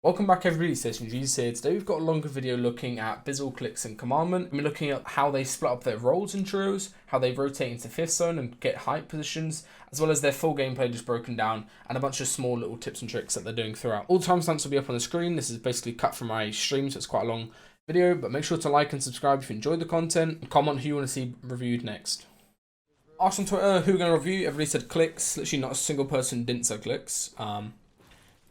Welcome back everybody, DestinysJesus here. Today we've got a longer video looking at Bizzle, Clix and Commandment. We're looking at how they split up their roles in trios, how they rotate into 5th zone and get height positions, as well as their full gameplay just broken down, and a bunch of small little tips and tricks that they're doing throughout. All timestamps will be up on the screen. This is basically cut from my stream, so it's quite a long video, but make sure to like and subscribe if you enjoyed the content, and comment who you want to see reviewed next. Asked on Twitter who we're going to review, everybody said Clix. Literally not a single person didn't say Clix.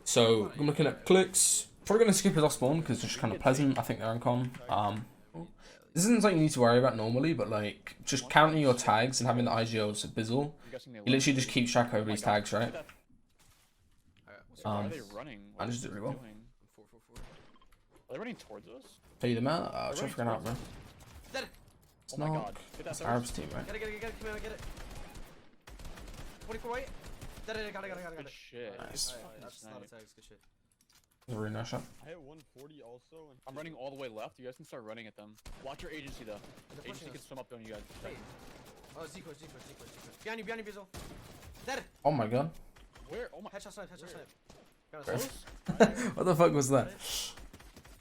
So I'm looking at Clix. Probably going to skip his off spawn because it's just kind of pleasant. I think they're uncon. This isn't something you need to worry about normally, but like just counting your tags and having the IGLs at Bizzle, you literally just keep track over these tags, right? I just do it really well. Are they running towards us? Tell you the man. I'll try to figure it out, bro. It's not. It's Arab's team, right? Get it, come here, get it. 44 white. Got it. Good shit. Nice. That's not a tag, good shit. That's a really nice shot. I hit 140 also. And I'm running all the way left. You guys can start running at them. Watch your agency though. Agency can swim up on you guys. Hey. Oh, Zico. Behind you, Bizzle. Dead. Oh my god. Where? Oh my. Headshot snipe. Got Bro. it. What the fuck was that?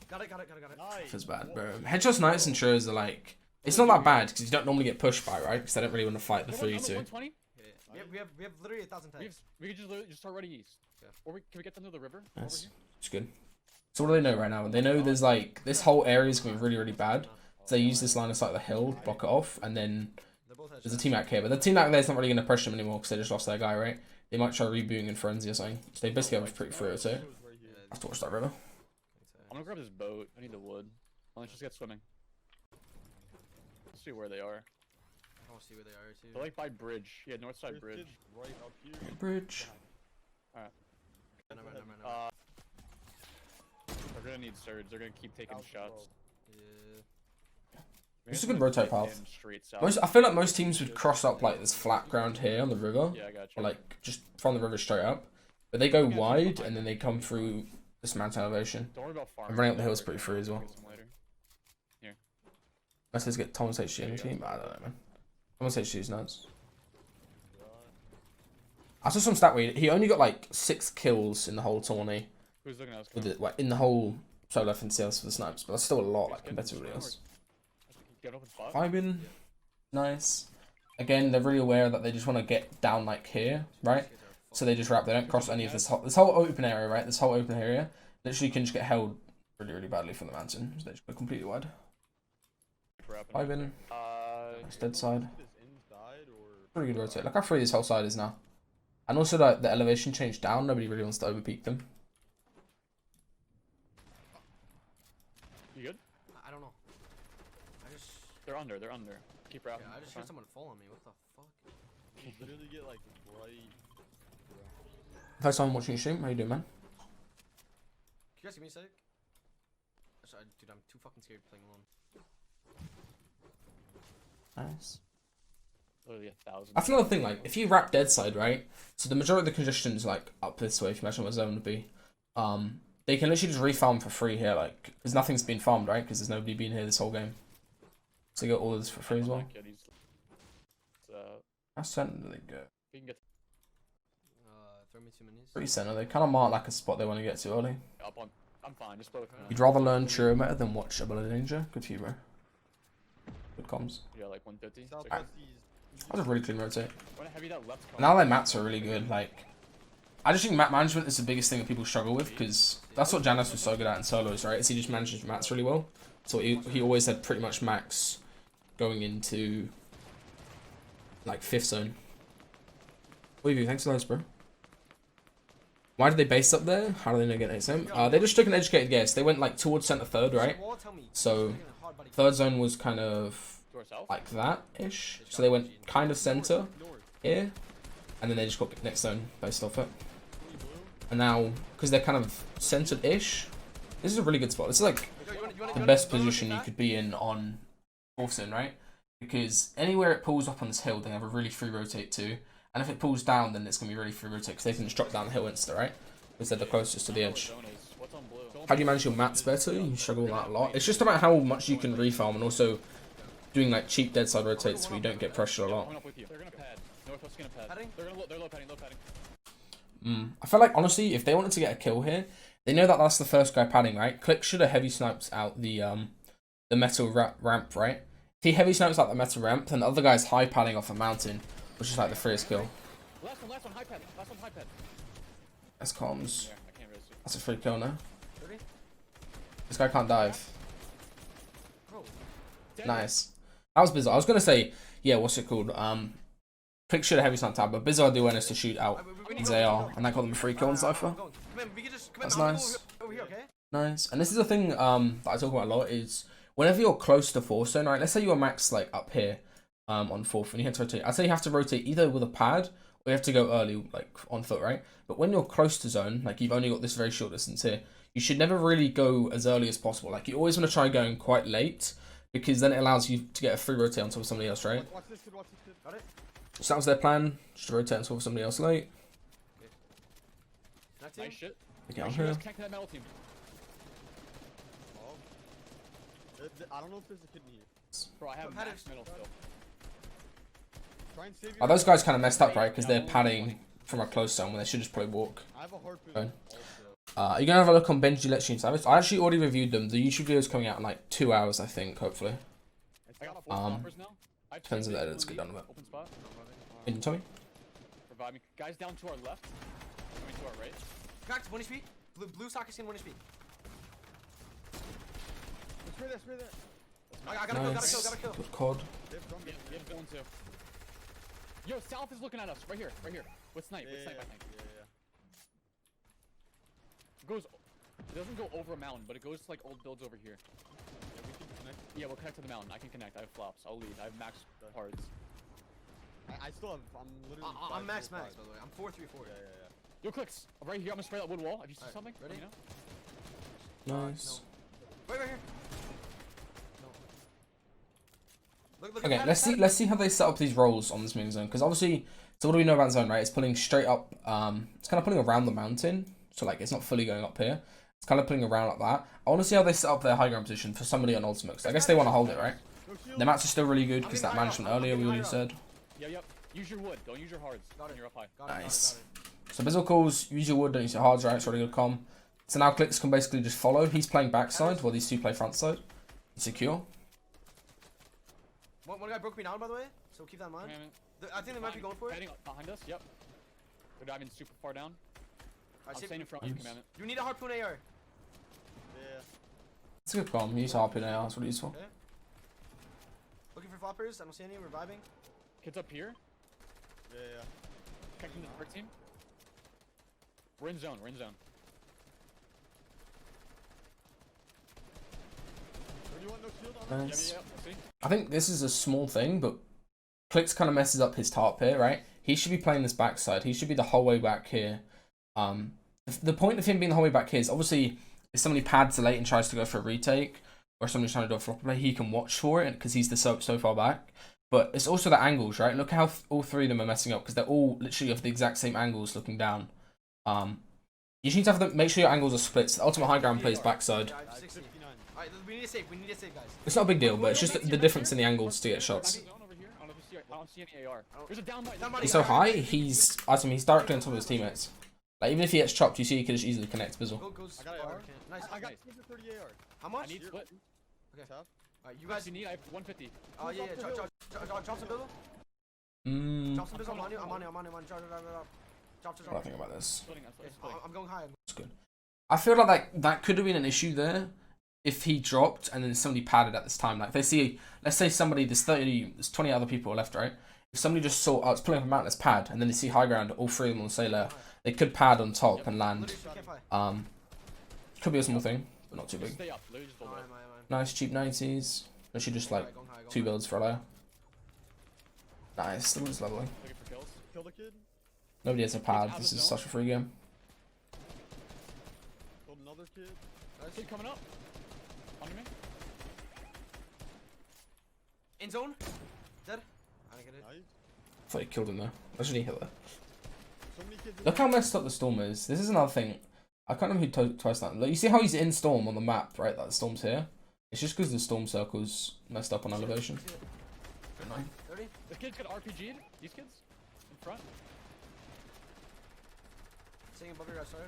Got it. nice. Feels bad, bro. Headshots, nights, and trios are like. It's not that bad because you don't normally get pushed by, right? Because I don't really want to fight the 3-2. 120? We have literally 1,000 tags. We could just literally just start running east. Yeah. Or can we get them to the river? Nice. It's good. So what do they know right now? They know there's like this whole area is going to be really, really bad. So they use this line of sight, the hill, block it off, and then there's a team out here. But the team out there's not really going to pressure them anymore because they just lost their guy, right? They might try rebooting in frenzy or something. So they basically have a pretty free too. I have to watch that river. I'm gonna grab this boat. I need the wood. Let's just get swimming. Let's see where they are. I want to see where they are too. They're like by bridge. Yeah, north side There's bridge. kids right up here. Bridge. Never mind. They're gonna need surge. They're gonna keep taking shots. Yeah. This is a good rotate path. Straight south. I feel like most teams would cross up like this flat ground here on the river. Yeah, I got you. Or like just from the river straight up. But they go wide and then they come through this mountain elevation. Don't worry about farming. And running up the hill is pretty free as well. Get some later. Here. Let's just get Thomas HG on the team. I don't know, man. Thomas HG is nuts. I saw some stat where he only got like 6 kills in the whole tourney. Who's looking at us? With it, like, in the whole solo FNCS for the snipes, but that's still a lot, like compared to everybody else. Get open spot. Vibin, nice. Again, they're really aware that they just want to get down like here, right? So they just wrap. They don't cross any of this whole open area, right? This whole open area literally can just get held really, really badly from the mountain. So they just go completely wide. Vibin, nice dead side. Pretty good rotate. Look how free this whole side is now. And also the elevation changed down. Nobody really wants to overpeak them. You good? I don't know. They're under. Keep wrapping. I just heard someone fall on me. What the fuck? You literally get like right. First time watching your stream, how you doing, man? Can you guys give me a sec? Dude, I'm too fucking scared playing alone. Nice. Literally 1,000. That's another thing, like, if you wrap dead side, right? So the majority of the congestion is, like, up this way, if you imagine what zone would be. They can literally just refarm for free here, like, because nothing's been farmed, right? Because there's nobody been here this whole game. So you got all of this for free as well. How center do they go? We can get Throw me 2 minutes. Pretty center. They kind of mark, like, a spot they want to get to early. up on. I'm fine. Just blow. You'd rather learn Trio meta than watch Ability Danger? Good for you, bro. Good comms. Yeah, like 150. Southwest That was a really clean rotate. When heavy that left. Now their mats are really good, like... I just think map management is the biggest thing that people struggle with, because that's what Janus was so good at in solos, right? Is he just manages mats really well. So he always had pretty much max going into, like, 5th zone. What do you do? Thanks for those, bro. Why did they base up there? How do they know get ASM? They just took an educated guess. They went, like, towards center third, right? So, 3rd zone was kind of like that-ish. So they went kind of center here. And then they just got next zone based off it. And now, because they're kind of centered-ish, this is a really good spot. This is like the best position you could be in on 4th zone, right? Because anywhere it pulls up on this hill, they have a really free rotate too. And if it pulls down, then it's going to be really free rotate because they can just drop down the hill insta, right? Because they're the closest to the edge. How do you manage your mats better? You struggle with that a lot. It's just about how much you can refarm and also doing like cheap dead side rotates where you don't get pressure a lot. They're gonna pad. Northwest's gonna pad. They're low padding. I feel like, honestly, if they wanted to get a kill here, They know that that's the first guy padding, right? Clix should have heavy sniped out the metal ramp, right? If he heavy snipes out the metal ramp, then the other guy's high padding off a mountain, which is like the freest kill. Last one, high pad. Last one, high pad. That's comms. Yeah, I can't really see. That's a free kill now. 30? This guy can't dive. Bro. Nice. That was Bizzle. I was gonna say, yeah, what's it called? Clix should have heavy sniped out, but Bizzle had the awareness to shoot out his AR, and that got them a free kill on Cypher. That's nice. Over here, okay? Nice. And this is the thing that I talk about a lot is whenever you're close to fourth zone, right? Let's say you're max like up here on fourth and you have to rotate. I'd say you have to rotate either with a pad or you have to go early like on foot, right? But when you're close to zone, like you've only got this very short distance here, you should never really go as early as possible. Like you always want to try going quite late because then it allows you to get a free rotate on top of somebody else, right? Watch this kid, watch this kid. Got it? So that was their plan, just to rotate on top of somebody else late. Next team? Nice shit. Okay, Make I'm sure you here. guys connect to that metal team. Oh. I don't know if there's a kid in here. Bro, I have Pad max is- metal still. Try and save Oh, your those life. guys kind of messed up, right? Because they're padding from a close zone when they should just probably walk. I have a harpoon Fine. also. You're gonna have a look on Benji Let's Stream Savage. I actually already reviewed them. The YouTube video is coming out in like 2 hours, I think, hopefully. I got 4 stoppers now. I have depends two if the big, edits one get done lead, with it. Open spot. Can you tell me? Revive me. Guys down to our left. Coming to our right. Cracked, 1 HP. Blue soccer skin, 1 HP. Spray there, spray there. I gotta kill, Nice. gotta kill. Good COD. They have drum Yeah, gun. we have zone 2. Yo, south is looking at us. Right here, right here. With snipe, Yeah, with snipe, yeah, I think. yeah. It goes. It doesn't go over a mountain, but it goes to like old builds over here. Yeah, we can connect. Yeah, we'll connect to the mountain. I can connect. I have flops. I'll lead. I have max cards. I still have, I'm literally I'm max 5-4-5. max, by the way. I'm 4-3-4. Yeah. Yo, Clix. Right here. I'm gonna spray that wood wall. If you see Alright, something, ready? let me know. Nice. Right here. No. Look, Okay, pad, let's pad. see how they set up these rolls on this main zone. Because obviously, so what do we know about zone, right? It's pulling straight up. It's kind of pulling around the mountain. So like, it's not fully going up here. It's kind of pulling around like that. I want to see how they set up their high ground position for somebody on ultimate. 'Cause I guess they want to hold it, right? No shield. The mats are still really good because that management earlier we already said. Yep. Use your wood. Don't use your hards. Got When it. you're up high. Got it, Nice. got it. So Bizzle calls, use your wood, don't use your hards, right? It's already good com. So now Clix can basically just follow. He's playing backside while these two play front side. Secure. One guy broke me down, by the way, so keep that in mind. I think they might be going for it. Heading behind us. Yep. They're diving super far down. Alright, I'm save- staying in front of you, Commandment. You need a harpoon AR. Yeah. It's a good com. Use harpoon AR, that's what it's for. Okay. Looking for floppers. I don't see any. Reviving. Kids up here. Yeah. Connecting to the brick team. We're in zone. We're in zone. Do you want no shield on that? Nice. Yeah. See? I think this is a small thing, but Clix kind of messes up his tarp here, right? He should be playing this backside. He should be the whole way back here. The point of him being the whole way back here is obviously if somebody pads late and tries to go for a retake, or somebody's trying to do a flop play, he can watch for it because he's so far back. But it's also the angles, right? Look how all three of them are messing up because they're all literally of the exact same angles looking down. You just need to have them, make sure your angles are split. So the ultimate high ground plays backside. Yeah, I have 60. 59. Alright, we need a save. We need a save, guys. It's not a big deal, but it's just the difference in the angles to get shots. Zone over here. I don't see any AR. There's a down by. Down by- He's so high, he's directly on top of his teammates. Like even if he gets chopped, you see he can just easily connect Bizzle. Goes I got far, AR. okay. Nice. I got- Nice. 30 AR. How I much? need split. Okay. Tough. Alright, you Guys, guys. you need. I have 150. Oh yeah, yeah. Drop some Bizzle. Mm, Drop some Bizzle. I'm on you. I'm on you. I'm on you. Drop. what do I think about this? Splitting. I'm Okay, splitting. I'm going high. It's good. I feel like that could have been an issue there if he dropped and then somebody padded at this time. Like if they see, let's say somebody, there's 20 other people left, right? If somebody just saw, it's pulling up a mountain, let's pad, and then they see high ground, all three of them on the same layer, they could pad on top and land. Literally, can't fight. Could be a small thing, but not too Just big. stay up. Literally just hold Mine, up. mine. Nice, cheap 90s. Literally just like Going high, going 2 high. builds for a layer. Nice, that was lovely. Looking for kills. Kill the kid. Nobody has a pad, out this of is zone. such a free game. Killed another kid. Kid coming up. Under me. In zone. Dead. I didn't get it. Nice. I thought he killed him there. Imagine he hit there. So many kids. in Look how messed up the storm is. This is another thing. I can't remember who twice that. Like, you see how he's in storm on the map, right? That the storm's here. It's just because the storm circle's messed up on elevation. See it. Very annoying. 30. This kid's got RPG'd. These kids in front. Singing above your guys, sorry.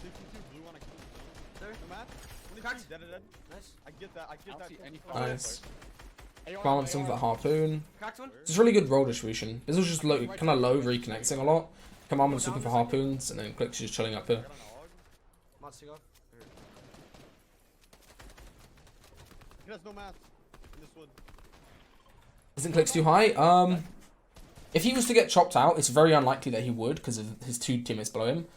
62 blue on a kid. There. The map. 23 Cracked. dead. Nice. I get that. I I get don't that. see any from- fire Nice. players. Balance him for the harpoon. Cracked one. It's really good roll distribution. This was just low, kind of low reconnecting a lot. Commandment's looking for harpoons, and then Clix is just chilling up here. I got an AUG. Mats, take off. He has no mats. In this one. Isn't Clix too high? If he was to get chopped out, it's very unlikely that he would because of his two teammates below him.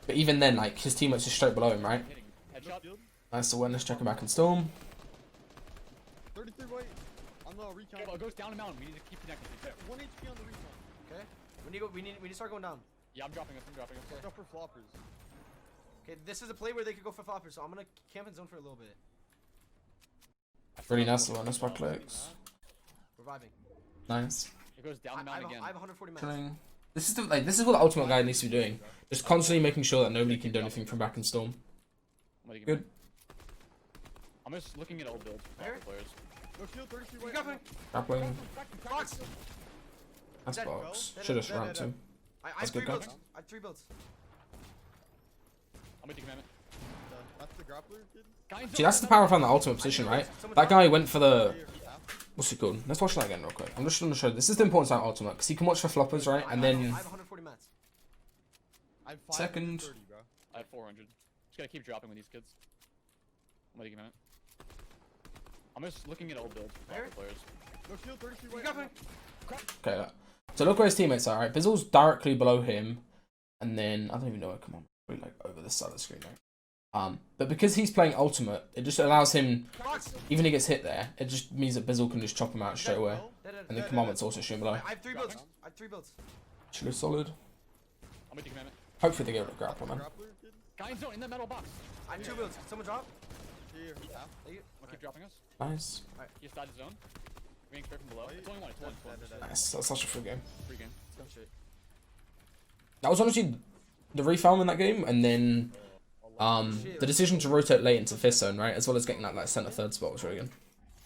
But even then, like, his teammates are straight below him, right? Hitting. No Headshot. shield. Nice awareness, checking back in Storm. 33 white. On the recon. Careful, it goes down and mountain. We need to keep connected. 1 HP on the recon. Okay. We need to start going down. Yeah, I'm dropping us. I'm dropping us. Go for floppers. Okay, this is a play where they could go for floppers, so I'm gonna camp in zone for a little bit. Really nice awareness by Clix. Reviving. Nice. It goes down the I mountain have again. 140 mats. Chilling. This is what the ultimate guy needs to be doing. Just constantly making sure that nobody can do anything from back in Storm. Good. I'm just looking at old builds for Where? proper players. No shield. 33 You white. got me. Grappling. Box. That's Dead. box. Dead, Should have dead, ramped dead. him. I That's have 3 good, builds. guys. I have 3 builds. I'm with the commandment. That's the grappler kid. Guys, See, that's the power of having the ultimate position, right? That guy went for the... What's it called? Let's watch that again real quick. I'm just going to show... This is the importance of ultimate, because he can watch for floppers, right? And I then... have 140 mats. I'm Second. 530, bro. I have 400. Just gotta keep dropping with these kids. I'm with the commandment. I'm just looking at old builds for proper Where? players. No shield. 33 You white. got me. Okay, that. So look where his teammates are, right? Bizzle's directly below him. And then... I don't even know where... Come on. Probably like over this side of the screen, right? But because he's playing ultimate, it just allows him... Box. Even if he gets hit there, it just means that Bizzle can just chop him out straight away. Dead, dead. And the Commandment's also shooting below. I have 3 builds. I have 3 builds. Actually solid. I'm with the commandment. Hopefully they get rid of grapple, man. Grappler kid. Guy in zone in the metal box. I have 2 builds. Someone drop. Here. Yeah. Thank you. I'm gonna keep dropping us. Nice. He just died his zone. Being straight from below. It's only one. It's one. It's one. Nice. That's such a free game. Free game. Let's go. Shit. That was honestly the refarm in that game, and then the decision to rotate late into fifth zone, right, as well as getting that center third spot was really good.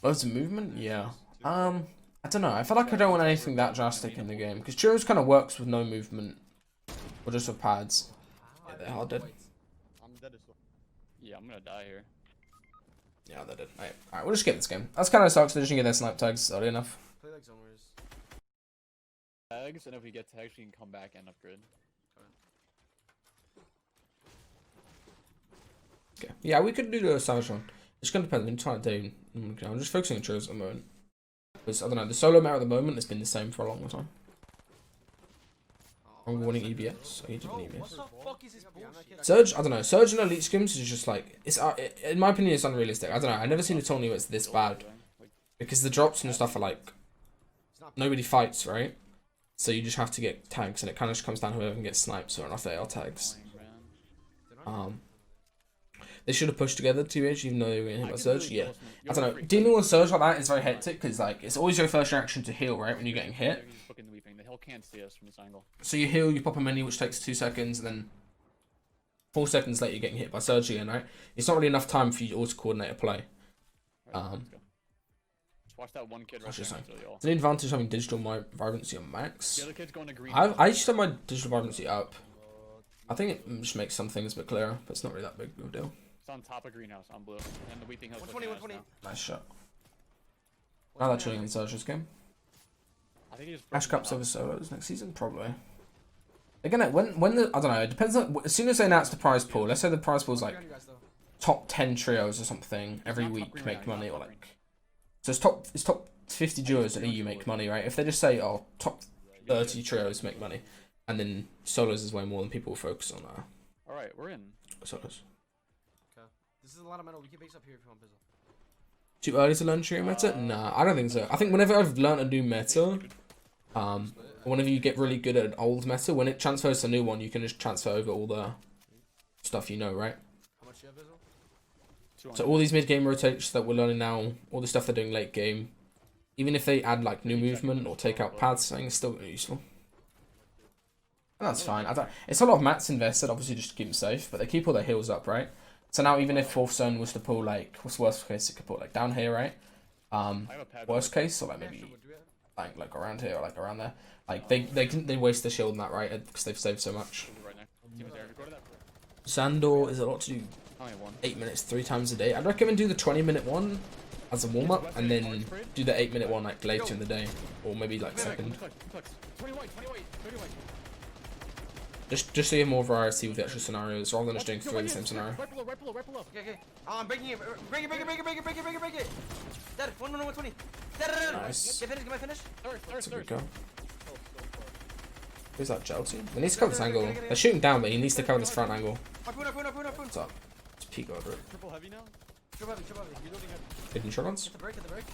Loads of movement, yeah. I don't know. I feel like I don't want anything that drastic in the game because Churros kind of works with no movement or just with pads. Yeah, they're hard dead. I'm dead as well. Yeah, I'm gonna die here. Yeah, they're dead. Alright, we'll just get this game. That's kind of sucks. They just didn't get their snipe tags early enough. Play like zone wars. Tags, and if we get tags, we can come back and upgrade. Okay. Yeah, we could do the savage one. It's gonna depend. I'm trying to do. I'm just focusing on Churros at the moment. Because I don't know. The solo meta at the moment has been the same for a long time. I'm winning EBS. I need to Bro, win what EBS. the fuck is this bullshit? Surge, I don't know. Surge in elite scrims is just like it's. In my opinion, it's unrealistic. I don't know. I've never seen a tournament where it's this bad because the drops and stuff are like nobody fights, right? So you just have to get tags, and it kind of just comes down to whoever can get snipes or enough AL tags. They should have pushed together 2H, even though they were getting hit by Surge. Yeah, I don't know. Dealing with Surge like that is very hectic because like it's always your first reaction to heal, right? When you're getting hit. The hill can't see us from this angle. So you heal, you pop a mini, which takes 2 seconds, and then 4 seconds later you're getting hit by Surge again, right? It's not really enough time for you to auto-coordinate a play. Right, let's go. Just watch that one kid right Just there. saying. Y'all. It's an advantage having digital vibrancy on max. The other kid's going to green. I used to have my digital vibrancy up. I think it just makes some things a bit clearer, but it's not really that big of a deal. It's on top of greenhouse on blue, and the weeping hill's 120, looking at us 120. Nice shot. Now they're chilling in Surge this game. now. I think he just Ash broke Cups him over solos next season, probably. Again, when the I don't know. It depends on as soon as they announce the prize pool. Let's say the prize pool's like top 10 trios or something every week make money, or like so it's top 50 duos that EU make money, right? If they just say top 30 trios make money, and then solos is way more than people will focus on All right, we're in. solos. Okay. This is a lot of metal. We can base up here if you want Bizzle. Too early to learn trio meta? Nah, I don't think so. I think whenever I've learned a new meta, whenever you get really good at an old meta, when it transfers to a new one, you can just transfer over all the stuff you know, right? How much you have, Bizzle? 200. So all these mid-game rotations that we're learning now, all the stuff they're doing late game, even if they add like new movement or take out paths, I think it's still useful. And that's fine. It's a lot of mats invested, obviously, just to keep them safe, but they keep all their heals up, right? So now even if fourth zone was to pull like, what's the worst case? It could pull like down here, right? I have a pad. Worst case, or like Yeah, maybe sure, what do we have? like around here or like around there. Like they waste the shield in that, right? Because they've saved so much. Right next. Team is there. Go to that. Xandor is a lot to do. Only one. 8 minutes 3 times a day. I'd recommend do the 20-minute one as a warm up, and then do the 8-minute one like later in the day, or maybe like second. 20 white, 30 white. Just so you have more variety with the actual scenarios, rather than just doing 3 in the same scenario. Right below. Okay. I'm breaking it. Break it. Dead. 120. Dead. Nice. Get finished. Get my finish. That's a good go. Who's that gel team? He needs to cover this angle. They're shooting down, but he needs to cover this front angle. What's up? Let's peek over it. Triple heavy now? Triple heavy. Reloading heavy. Hidden shotguns. Hit the break.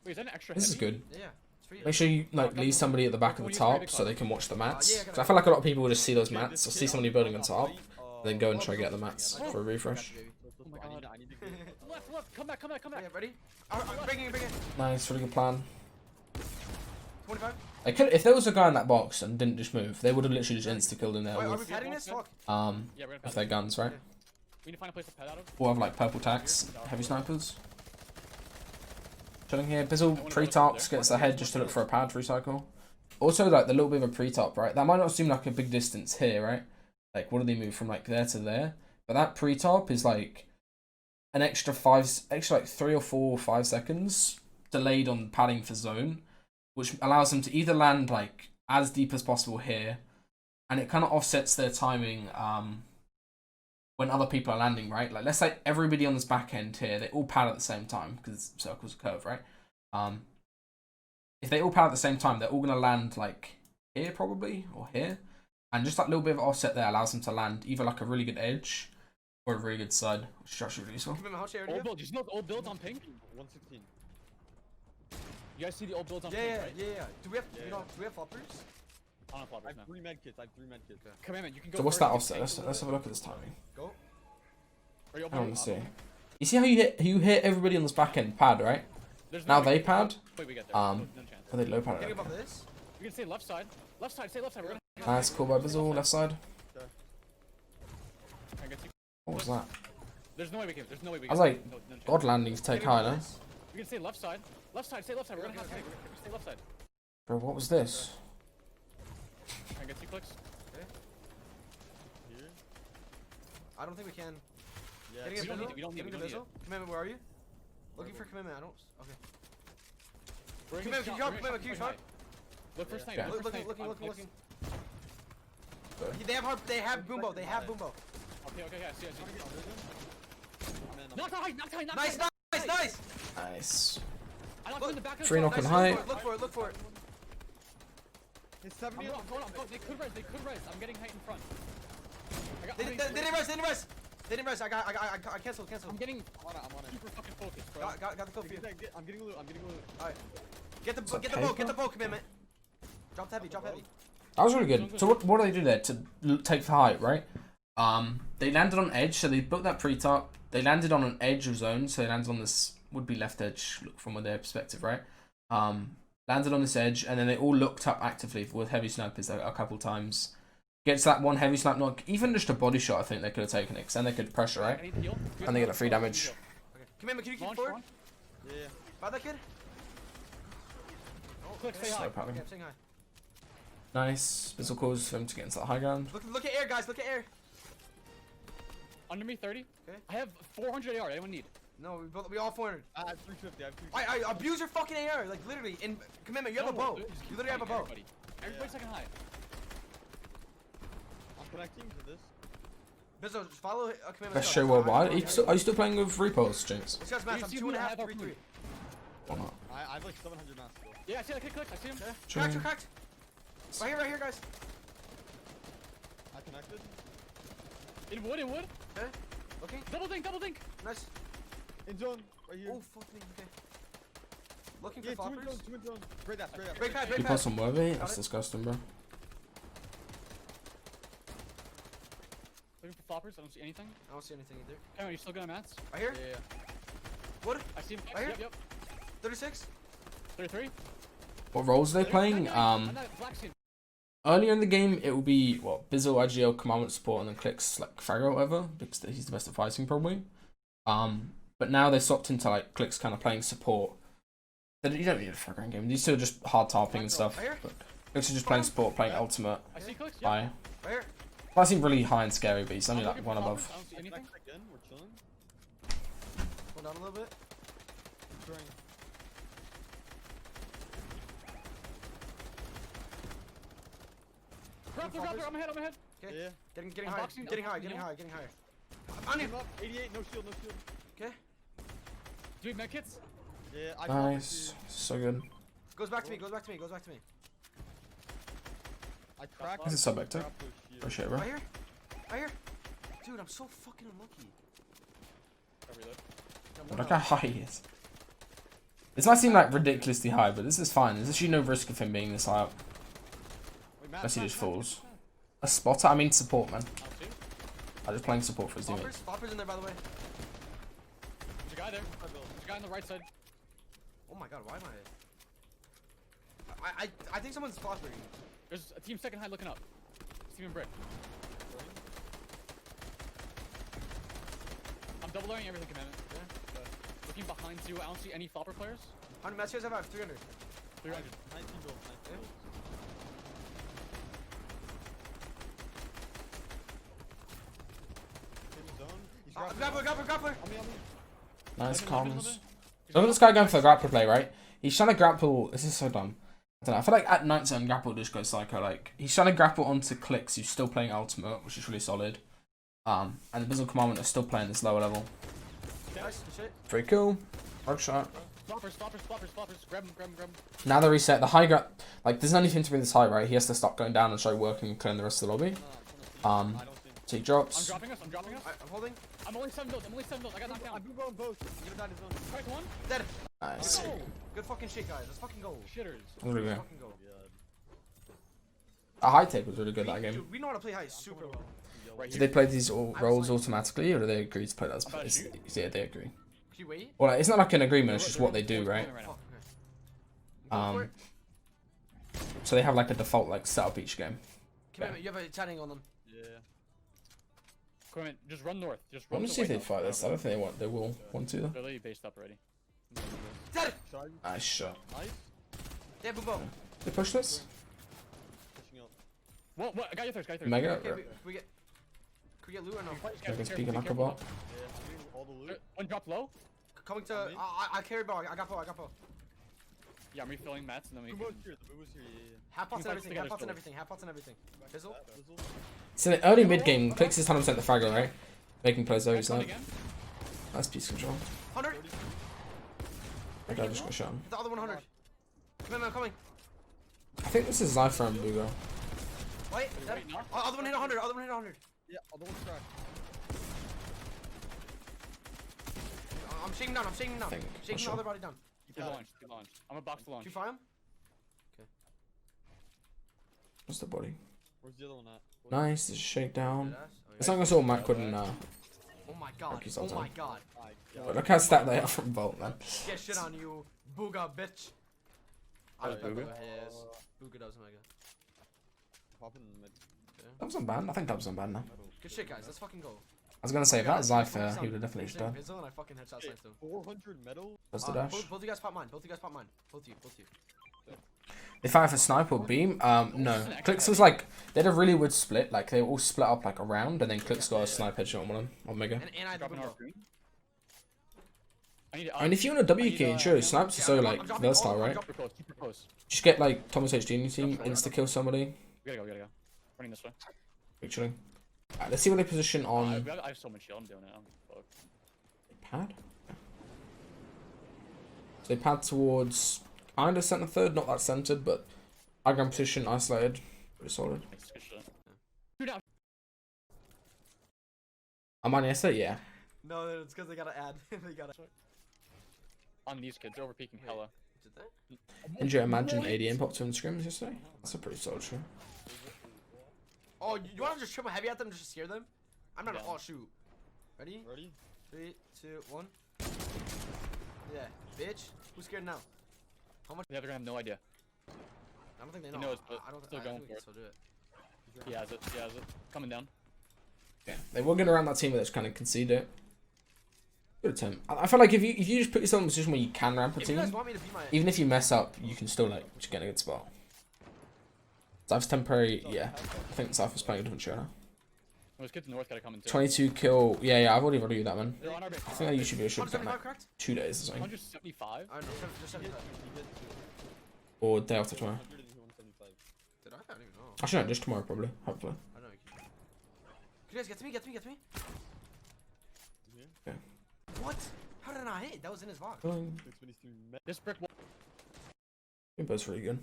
Wait, is that an extra This is heavy? good. Yeah. It's for you. Make sure you like leave somebody at the back of the top so they can watch the mats. 'Cause I feel like a lot of people will just see those mats or see somebody building on top, then go and try to get the mats for a refresh. Oh my god. I need to get Left, come back. Okay, ready? I'm breaking it. Nice, really good plan. 25. They could, if there was a guy in that box and didn't just move, they would have literally just insta killed him there Wait, are we with padding this? Fuck. Yeah, we're gonna with their guns, right? We need to find a place to pet out of. Or have like purple tacks, heavy snipers. Chilling here, Bizzle pre-tops, gets ahead just to look for a pad to recycle. Also like the little bit of a pre-top, right? That might not seem like a big distance here, right? Like what do they move from like there to there? But that pre-top is like an extra like 3 or 4 or 5 seconds delayed on padding for zone, which allows them to either land like as deep as possible here, and it kind of offsets their timing when other people are landing, right? Like let's say everybody on this back end here, they all pad at the same time because circles a curve, right? If they all pad at the same time, they're all gonna land like here probably or here, and just that little bit of offset there allows them to land either like a really good edge or a really good side, which is actually really useful. Come in, how much area do you Old have? build. You see those old builds on pink? 116. You guys see the old builds on pink, right? Yeah. Do we have Yeah, do we have floppers? On a flop I right have now. 3 med kits. Commandment, you can go So what's first, that you can offset? take Let's have a look at this timing. Go. Are you I want opening to up? see. You see how you hit everybody on this back end pad, right? There's Now no way they we can- pad. Wait, we get there. Um, No chance. Are they low pad? Getting Okay. above this. You can stay left side. Stay left side. We're gonna Nice, cool by Bizzle, left side. try and get you. What was that? There's no way we can. There's no way we I can. was like, no chance. odd landings take Getting high, above no? this. We can stay left side. Stay left side. We're gonna have to stay left side. Bro, what was this? Try and get you clicks. Here? I don't think we can. Yeah. Getting a We don't need Bizzle? it, we don't need Getting it, a we don't need Bizzle? Commandment, where are you? Looking for Commandment. I don't. Okay. We're Come gonna here, shot, can you we're shot? gonna Can you shot shot? Look for snipe. Yeah. Look for Looking. snipe. I'm Looking. Good. They have hard. They have boombo. Okay, I see. Knock high. Nice. Nice. I knocked him in the back of the Free top. knock on Nice, high. Look for it. It's I'm 70 going. They could res. I'm getting height in front. I got. They didn't rest. I canceled. I'm getting I'm on it. super fucking focused, bro. Got the kill for you. I'm getting loot. Alright. Get the bow, Commandment. Drop heavy. That was really good. So what do they do there to take the height, right? They landed on edge, so they booked that pre-top. They landed on an edge of zone, so they landed on this would-be left edge from their perspective, right? Landed on this edge, and then they all looked up actively with heavy snipers a couple times. Gets that one heavy snipe knock, even just a body shot, I think they could have taken it, because then they could pressure, I right? need to heal. And they get a free damage. Okay. Commandment, can you keep Launch, forward? launch. Yeah. Buy that kid. Click, stay Slow high. padding. Okay, I'm staying high. Nice. Bizzle calls for him to get into the high ground. Look at air, guys. Look at air. Under me, 30. Okay. I have 400 AR. Anyone need? No, we all 400. I have 350. I have 350. I abuse your fucking AR, like literally. In Commandment, you have a bow. Just keep You literally have a bow. fighting, Everybody second high. I'm connecting to this. Bizzle, just follow Commandment. Best show worldwide. Are you still playing with repos, Jinx? This guy's max. I'm You see 2.5, who I have 3, 3. Or not? I have like 700 mass still. Yeah, I see that kid click. I see him. Cracked. Right here, guys. I connected. In wood. Okay. Okay. Double dink. Nice. In zone. Right here. Oh, fuck me. Okay. Looking Yeah, for two in floppers. zone. 2 in zone. Spray that. Break pad, You break post pad. on worthy? Got That's it. disgusting, bro. Looking for floppers. I don't see anything. I don't see anything either. Cameron, you still got mats? Right here. Yeah. Wood. I see him. Right here? Yep. 36. 33. What roles are they playing? Black scene. Earlier in the game, it will be Bizzle, IGL, Commandment support, and then Clix like Fragger or whatever, because he's the best at fighting probably. But now they swapped into like Clix kind of playing support. You don't need a Fragger in game. These two are just hard tarping and stuff. Right here. But Clix is just playing support, playing ultimate. I see clicks. Yep. Bye. Right here. Might seem really high and scary, but he's only I'm like looking one for above. floppers. I don't see anything. Back again, we're chilling. Go down a little bit. Throwing. Grappler, I'm ahead. Okay. Yeah. Getting I'm higher. boxing, Getting I'm higher. boxing Getting now. higher. Getting higher. On you. Give up. 88, no shield, no shield. Okay. Do we med kits? Yeah, I Nice. So good. Goes back to me. Goes back to me. Goes back to me. I cracked. This is so back, too. Grappler shield. Appreciate it, bro. Right here. Right here. Dude, I'm so fucking unlucky. I'll reload. Yeah, Look how high he is. This might seem like ridiculously high, but this is fine. There's actually no risk of him being this high up. Wait, Unless he just falls. A spotter? I mean support, man. I'll see. I'm just playing support for his teammates. Floppers. Floppers in there, by the way. There's a guy there. There's a guy on the right side. Oh my god, why am I think someone's floppering. There's a team second high looking up. Steven Brick. I'm double learning everything, Commandment. Yeah. Looking behind you. I don't see any flopper players. How many matches do you guys have? I have 300. 300. 19 builds, 19 builds. Same zone. He's grappling. Grappler. On me. Nice Let comms. me. Look at this guy going for the grapple play, right? He's trying to grapple. This is so dumb. I don't know. I feel like at night zone, grapple just goes psycho. Like, he's trying to grapple onto Clix, who's still playing ultimate, which is really solid. And the Bizzle Commandment is still playing this lower level. Nice shit. Pretty cool. Work shot. Floppers. Grab him. Now they reset the high grab. Like, there's no need for him to be this high, right? He has to stop going down and start working and clearing the rest of the lobby. I don't think. So he I'm drops. dropping us. I'm holding. I'm only 7 builds. I got knocked down. I'm on both. Give it down his zone. Cracked one. Dead. Nice. Oh, Good fucking shit, guys. Let's fucking go. shitters. Really good. Let's fucking go. A high take was really good that game. Dude, we know how to play high super well. Right Did here. they play these roles automatically, or do they agree to play that? about to shoot. Yeah, they agree. Can you wait? Well, like, it's not like an agreement; it's just what they do, Fourth right? corner now. Fuck, okay. So they have like a default like setup each game. Commandment, you have a chatting on them. Yeah. Commandment, just run north. Just I run want to see if they fight this. I don't think they will want to. Though. They're literally based up already. Dead. Sorry. Nice shot. Nice. Dead, boom, boom. They push this. Pushing up. What? I got your thirst. Mega. Okay, can we get loot or no? I guess peek and knock about. Yeah, I'm getting all the loot. One drop low. Coming to. I carry bow. I got bow. Yeah, I'm refilling mats and then we The can. move's here. The move's here. Yeah. Half pots You and can everything. fight together Half pots and everything. Bizzle. Bizzle. So in the early mid game, Clix is 100% the fragger, right? Making plays over his Come like. again. That's piece control. 100. That guy just got shot. The other 100. Commandment, I'm coming. I think this is Zypher and Bugo. Wait. Dead. Wait, no. Other one hit 100. Other one hit 100. Yeah, other one's cracked. I'm shaking down. Shaking Think, the sure. other body down. Keep launch. I'm a box to launch. Did you fire him? What's the body? Where's the other one at? Nice, this is shakedown. Deadass? Oh, It's yeah. like I saw Mac wouldn't Oh my god. Rocky's Oh outside. my god. My but god. look how stacked they are from Vault, man. Get shit on you, booga bitch. I was Booga? Booga. Yes. Booga does mega. Pop in the mid. Dub's on ban. I think Dub's on ban now. Good shit, guys. Let's fucking go. I was gonna say, if that Zypher, he would have definitely just done. Bizzle and I fucking headshot Shit, sniped him. 400 metal? That's the dash. Both you guys pop mine. Both you. Both you. They fired for sniper or beam? No. Clix was like, they had a really weird split. Like, they all split up like around, and then Clix got a sniper headshot on one of them, on Mega. And I had the Dropping our boom. green. I need. And if you want a W key, need, sure, snipes are so I'm like dropping versatile, all- I'm right? dropping- Super close. Just get like Thomas HD in your team, insta kill somebody. We gotta go. Running this way. Actually. Alright, let's see what they position on I have so much shield. I'm doing it. Fuck. pad. So they pad towards kind of center third, not that centered, but diagram position isolated, pretty solid. It's good shit. Shoot out. Am I Nessa? Yeah. No, it's because they gotta add. They gotta. On these kids, they're over peeking hella. Did they? Did you imagine ADM popped 2 in scrims yesterday? That's a pretty solid show. Oh, you want to just triple heavy at them just to scare them? I'm not Yeah. all shoot. Ready? Ready? 3, 2, 1. Yeah, bitch. Who's scared now? The other guy have no idea. I don't think they He know. knows, but I don't still I going think for we it. can still do it. He has it. Coming down. Yeah, they were going around that team, but they just kind of concede it. Good attempt. I feel like if you just put yourself in a position where you can ramp a If you guys team, want me to be my... even if you mess up, you can still like just get in a good spot. Zypher's temporary, yeah. I think Zypher's playing a different show now. Those kids in the north gotta come in too. 22 kill. Yeah, I've already reviewed that, man. They're on our base. I think that you should be able to get 175 like correct? 2 days or something. 175? I don't know, just 75. Or day after tomorrow. 100 and 175. Did I? I don't even know. Actually, no, just tomorrow probably. Hopefully. I don't know. Can you guys get to me? Get to me? Get to me? Yeah. What? How did I not hit? That was in his box. This brick wall. Both really good.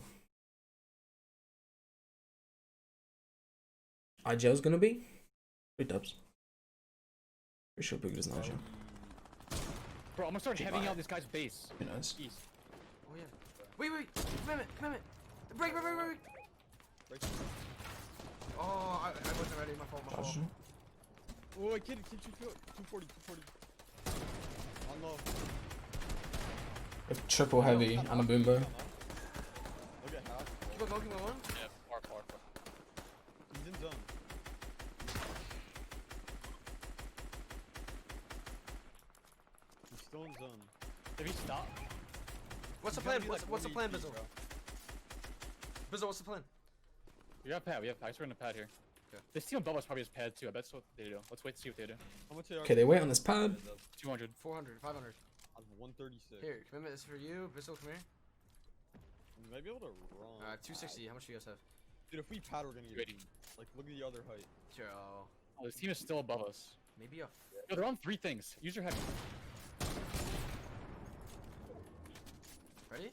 IGL's gonna be 3 dubs. Pretty sure Boogie doesn't IGL. Bro, I'm gonna start heaving out this guy's base. Who knows? East. Oh yeah. Wait. Commandment. Break. Oh, I wasn't ready. My fault. Charge. Oh, kid, 240. On low. A triple heavy and a boombo. Okay, half. Keep on going. Yeah, far. He's in zone. He's still in zone. Did he stop? What's the He's gotta plan? be, like, What's the plan, 180, Bizzle? bro. Bizzle, what's the plan? We got pad. We have ice. We're in a pad here. Okay. This team above us probably has pad too. I bet that's what they do. Let's wait to see what they do. How much AR? Okay, they wait on this pad. 200. 400, 500. I have 136. Here, Commandment, this is for you. Bizzle, come here. We might be able to run. 260. How much do you guys have? Dude, if we pad, we're gonna get Ready. beat. Like, look at the other height. Sure. Oh, this team is still above us. Maybe a. Yo, they're on 3 things. Use your heavy. Ready?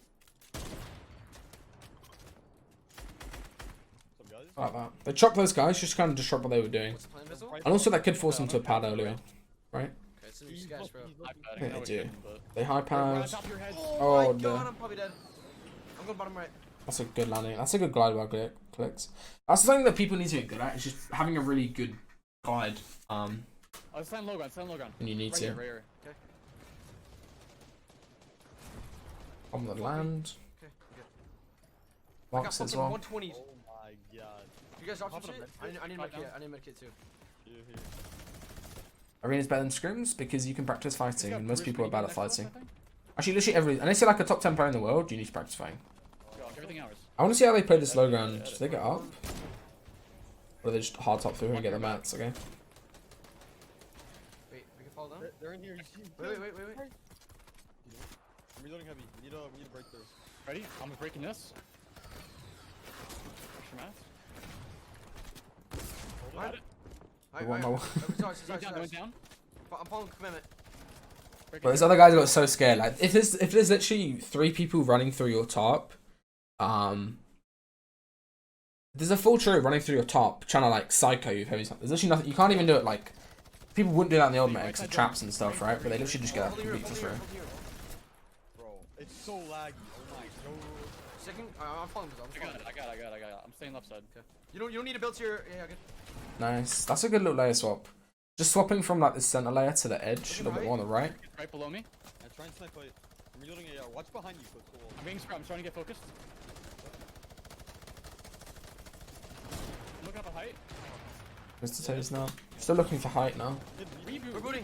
What's up, guys? Like that. They chopped those guys, just kind of disrupt what they were doing. What's the plan, Bizzle? And also that kid forced them to a pad earlier. Right? Okay, it's a new sketch, bro. High Yeah, padding. they I do. shouldn't, but- They high Right on pads. top of your head. Oh my Oh, god, the- I'm probably dead. I'm going bottom right. That's a good landing. That's a good glide by Clix. That's something that people need to get good at. It's just having a really good glide. Oh, stand low ground. When you need Right to. here, right here. Okay. On the land. Okay, good. I got Box as fucking well. 120. Oh my god. You guys drop some Hop on shit? a I need a Drop medkit. down. I need a medkit too. Here. Arena's better than scrims because you can practice fighting, and most people are bad at fighting. Yo, Actually, literally unless you're like a top 10 player in the world, you need to practice fighting. everything ours. I want to see how they play this low ground. Do they get up? Or do they just hard top through and get the mats, okay? Wait, we can fall down? They're in here. Wait. I'm reloading heavy. We need a breakthrough. Ready? I'm breaking this. Extra mats. What? Got it. One more. Going down, going down. I'm following Commandment. Breaking But those here. other guys got so scared. Like if there's literally 3 people running through your top, there's a full trio running through your top trying to like psycho you with heavy stuff. There's literally nothing. You can't even do it like people wouldn't do that in the old meta because of traps and stuff, right? But they literally just get that complete for free. Bro, it's so laggy. Oh my god. Second, I'm following Bizzle. I got it. I'm staying left side. Okay. You don't need to build to your. Yeah, good. Nice. That's a good little layer swap. Just swapping from like the center layer to the edge, a little bit more on the right. Right below me. I'm trying to snipe it. I'm reloading AR. Watch behind you, Clix. I'm being scrubbed. I'm trying to get focused. I'm looking up at height. Mr. Taylor's now. Still looking for height now. Reboot. We're booting.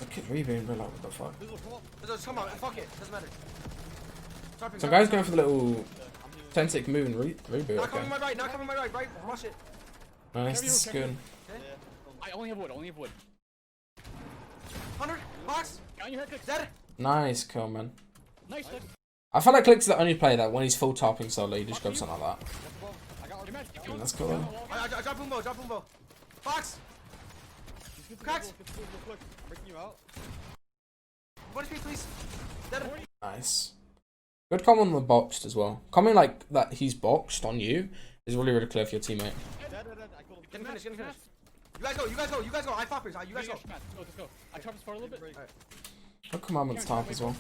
The kid rebound, but like what the fuck. Bizzle, come on. Bizzle, just come on. Fuck it. Doesn't matter. So guys going for the little 10-tick move and reboot. Not covering Okay. my right. Not covering my right. Right. Rush it. Nice. This is good. Yeah. I only have wood. 100. Box. Got in your head, Clix. Dead. Nice kill, man. Nice, Clix. I feel like Clix is the only player that when he's full topping solo, he just goes something like that. I got Your match. Keep going. That's cool. Down the wall. I drop Boombo. Box. Cracks. Breaking you out. 1 HP, please. Dead. Nice. Good comment on the boxed as well. Comment like that he's boxed on you is really, really clear for your teammate. Dead. I killed him. Getting finished. You guys go. I poppers. You guys go. Let's go. I chopped this forward a little bit. Alright. Good commandment's top as well.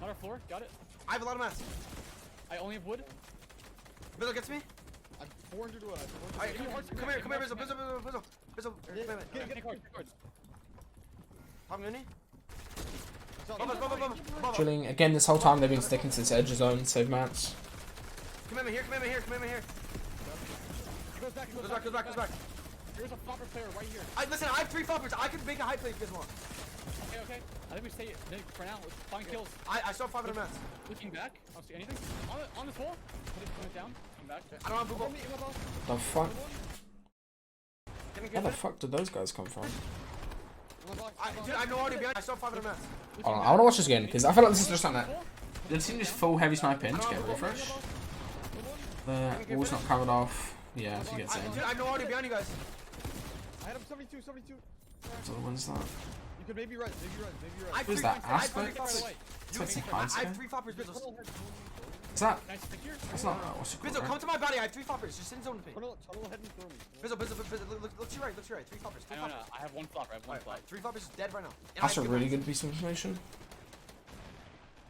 On our floor. Got it. I have a lot of mats. I only have wood. Bizzle, get to me. I'm 400 wood. Alright, come here, Bizzle. Bizzle, Commandment. Take cards. Pop Mooney. Bubba. Chilling. Again, this whole time they've been sticking to this edge zone, save mats. Commandment here. Goes back. Goes back. There's a flopper player right here. Listen, I have 3 floppers. I can make a high play if you guys want. Okay. I think we stay for now. Let's find kills. I still have 500 mats. Looking back. I don't see anything. On this hole. Put it down. Come back. I don't have Boobo. The fuck? Where the fuck did those guys come from? Dude, I know already behind. I saw 500 mats. Hold on, I want to watch this again because I feel like this is just something that. Did the team just full heavy snipe in to get a refresh? The wall's not covered off. Yeah, if you get in. Dude, I know already behind you guys. I had him 72, 72. So when's that? You could maybe run, maybe run. Who's that? Aspect? It's like some high I sky. have 3 floppers, Bizzle. Is that? Nice, stick here. That's not. What's it Bizzle, called? come to my body. I have 3 floppers. Just in zone with me. Tunnel ahead and throw me. Bizzle, look to your right. 3 floppers. 3 No, floppers. I have one flopper. I have one flop. 3 floppers is dead right now. And That's I a have really mats. good piece of information.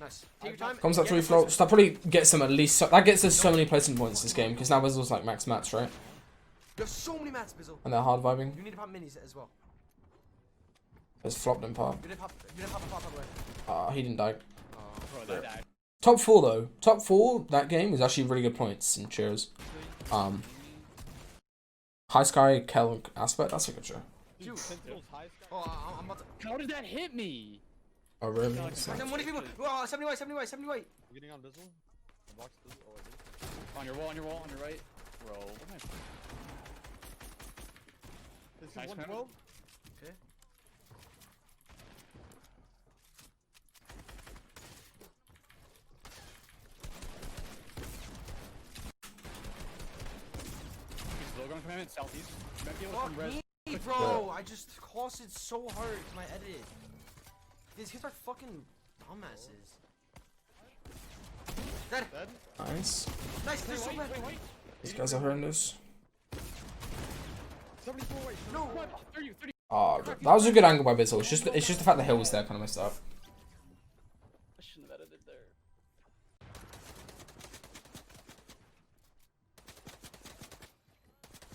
Nice. Take your time. Comes up Get 3 the floats. That probably gets them at least. That gets us so many placement points this game because now Bizzle's like max mats, right? There's so many mats, Bizzle. And they're hard vibing. You need to pop minis as well. There's flopped and pop. You didn't pop a flop, by the way. He didn't die. Bro, they died. Top 4 though. Top 4 that game was actually really good points and cheers. High Sky, Kel, Aspect. That's a good show. Dude. Sentinel's high sky. Oh, I'm about to. How did that hit me? Oh really? Then what if you? Oh, 70 white. I'm getting on Bizzle. I boxed Bizzle. Oh, I did. On your wall, on your right. Bro, what am I? This is Nice, 112. Okay. He's low on commandment, southeast. Might be able to Fuck come res. me, bro. I just costed so hard to my edit. These kids are fucking dumbasses. Dead. Dead. Nice. Nice. They're so bad. These guys are horrendous. 74 white. No. 30. Oh, that was a good angle by Bizzle. It's just the fact the hill was there kind of messed up. I shouldn't have edited there.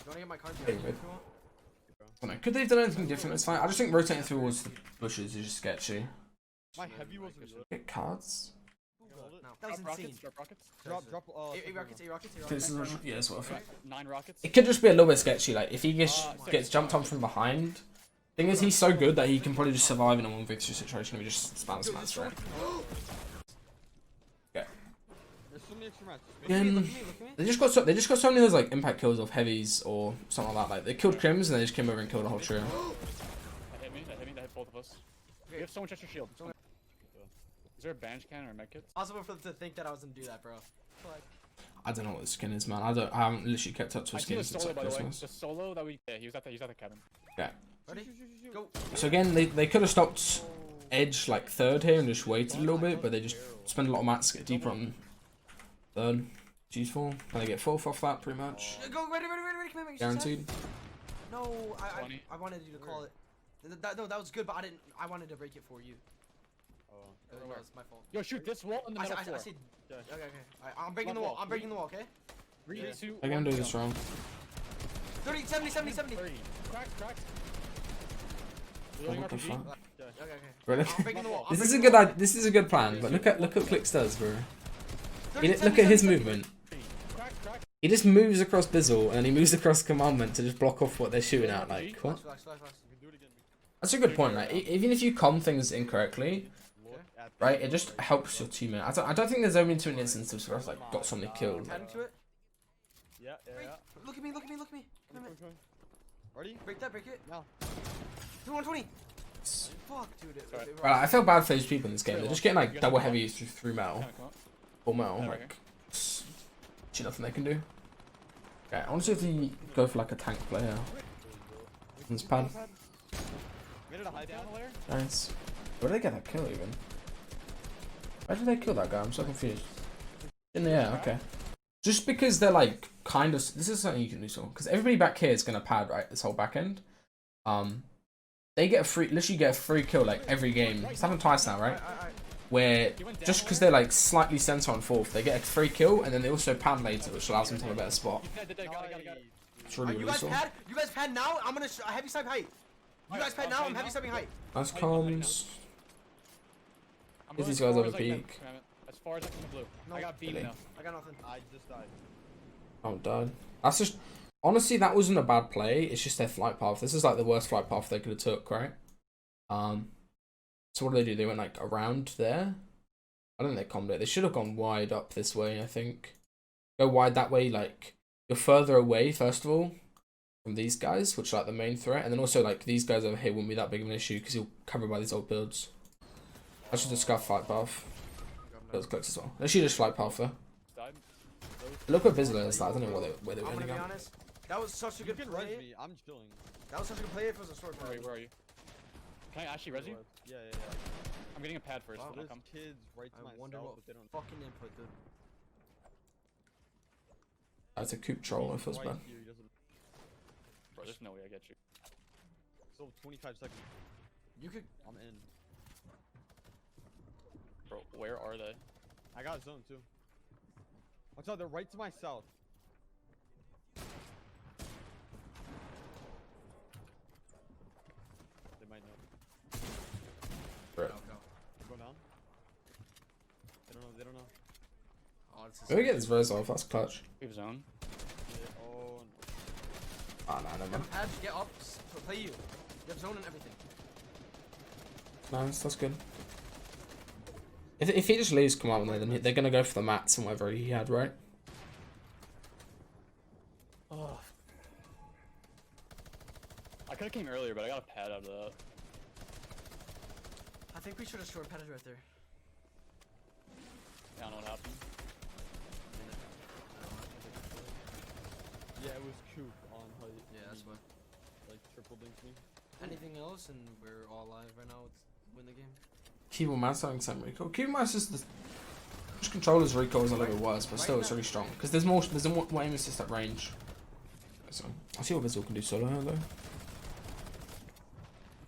You wanna get my card? Hey, If you mate. want? I don't know. Could they have done anything different? It's fine. I just think rotating towards the bushes is just sketchy. My heavy wasn't good. Get cards. No, that was Drop insane. rockets, drop rockets. Drop. Eight rockets. This is, yeah, it's worth it. 9 rockets. It could just be a little bit sketchy. Like if he gets jumped on from behind. Thing is, he's so good that he can probably just survive in a 1v3 situation if he just spams mats, right? Yeah. There's so many extra mats. Again, they just got so many of those like impact kills of heavies or something like that. Like they killed Crims and they just came over and killed the whole trio. That hit me, that hit both of us. We have so much extra shield. Is there a bandage cannon or a medkit? Possible for them to think that I was gonna do that, bro. I don't know what the skin is, man. I haven't literally kept up to I his see the skins since solo, like by the way. Christmas. The solo that we... Yeah, he was at the cabin. Yeah. Ready? Go. So again, they could have stopped Edge like third here and just waited a little bit, but they just spend a lot of mats to get deeper on third. It's useful. And they get fourth off that pretty much. Go. Ready. Come here. Guaranteed. No, 20. I wanted you to call it. No, that was good, but I didn't. I wanted to break it for you. Oh. That was my fault. Yo, shoot this wall in the middle floor. I said. Okay. Alright, I'm breaking the wall. Okay. 3, 2, They're gonna do this wrong. 30, 70. 30. Crack. What the fuck? Okay. Bro, I'm breaking the wall. this is a good plan, but look what Clix does, bro. 30, Look 70, at his 70. movement. Crack. He just moves across Bizzle and he moves across Commandment to just block off what they're shooting at. Like what? Relax. You can do it again. That's a good point. Like even if you com things incorrectly, Look at right, it just helps your teammate. I don't think there's only too many instances where I've like got somebody killed. Adding to it. Yeah. Look at me. Come here. Ready? Break it. Now. 120. Fuck, dude. Right, I feel bad for those people in this game. They're just getting like double heavy through metal, full metal. Yeah, Like, nothing they can do. Okay, I want to see if they go for like a tank player. This pad. Made it a high Down down. a layer. Nice. Where did they get that kill even? Why did they kill that guy? I'm so confused. In the air, okay. Just because they're like kind of. This is something you can do so. Because everybody back here is gonna pad right this whole back end. They get literally get a free kill like every game. It's happened twice now, right? Where just because they're like slightly center on fourth, they get a free kill and then they also pad later, which allows them to have a better spot. Got it. It's really You useful. guys pad now. I'm gonna heavy snipe height. You guys pad now. I'm heavy sniping height. Nice comms. I'm If going these as guys far over as I can, peak. Commandment. As far as I can in blue. No. I got beam Really? now. I got nothing. I just died. Oh, done. That's just honestly that wasn't a bad play. It's just their flight path. This is like the worst flight path they could have took, right? So what do? They went like around there. I don't think they combed it. They should have gone wide up this way. I think go wide that way. Like you're further away first of all. from these guys, which are like the main threat, and then also like these guys over here wouldn't be that big of an issue because he'll cover by these old builds. I should just go flight path. Those Clix as well. They should just flight path though. Look where Bizzle is. Like, I don't know where they were I'm gonna ending be up. honest. That was such a You good can res play. me. I'm chilling. That was such a good play if it was a short play. Wait, where are you? Can I actually res you? Yeah. I'm getting a pad first. Wow. Then I'll There's come. kids right to I my wonder south, what but they don't. fucking input, dude. That's a coop troll. It feels Right bad. here, he doesn't. Bro, there's no way I get you. Still 25 seconds. You could. I'm in. Bro, where are they? I got zone too. Watch out, they're right to my south. They might know. Right. Go down. They don't know. Oh, this is Maybe we get this verse off. That's clutch. We have zone. Yeah, oh, Oh no, never You have mind. a pad, get up, play you. You have zone and everything. Nice, that's good. If he just leaves Commandment, then they're gonna go for the mats and whatever he had, right? Oh. I could have came earlier, but I got a pad out of that. I think we should have short padded right there. I don't know what happened. yeah, it was coop on height. Yeah, that's why. Like triple dinked me. Anything else, and we're all live right now. Win the game. Keyboard mouse having some recoil. Keyboard mouse is the just controller's recoil is a little bit worse, but still it's really strong because there's more aim assist at range. So I'll see what Bizzle can do solo here though.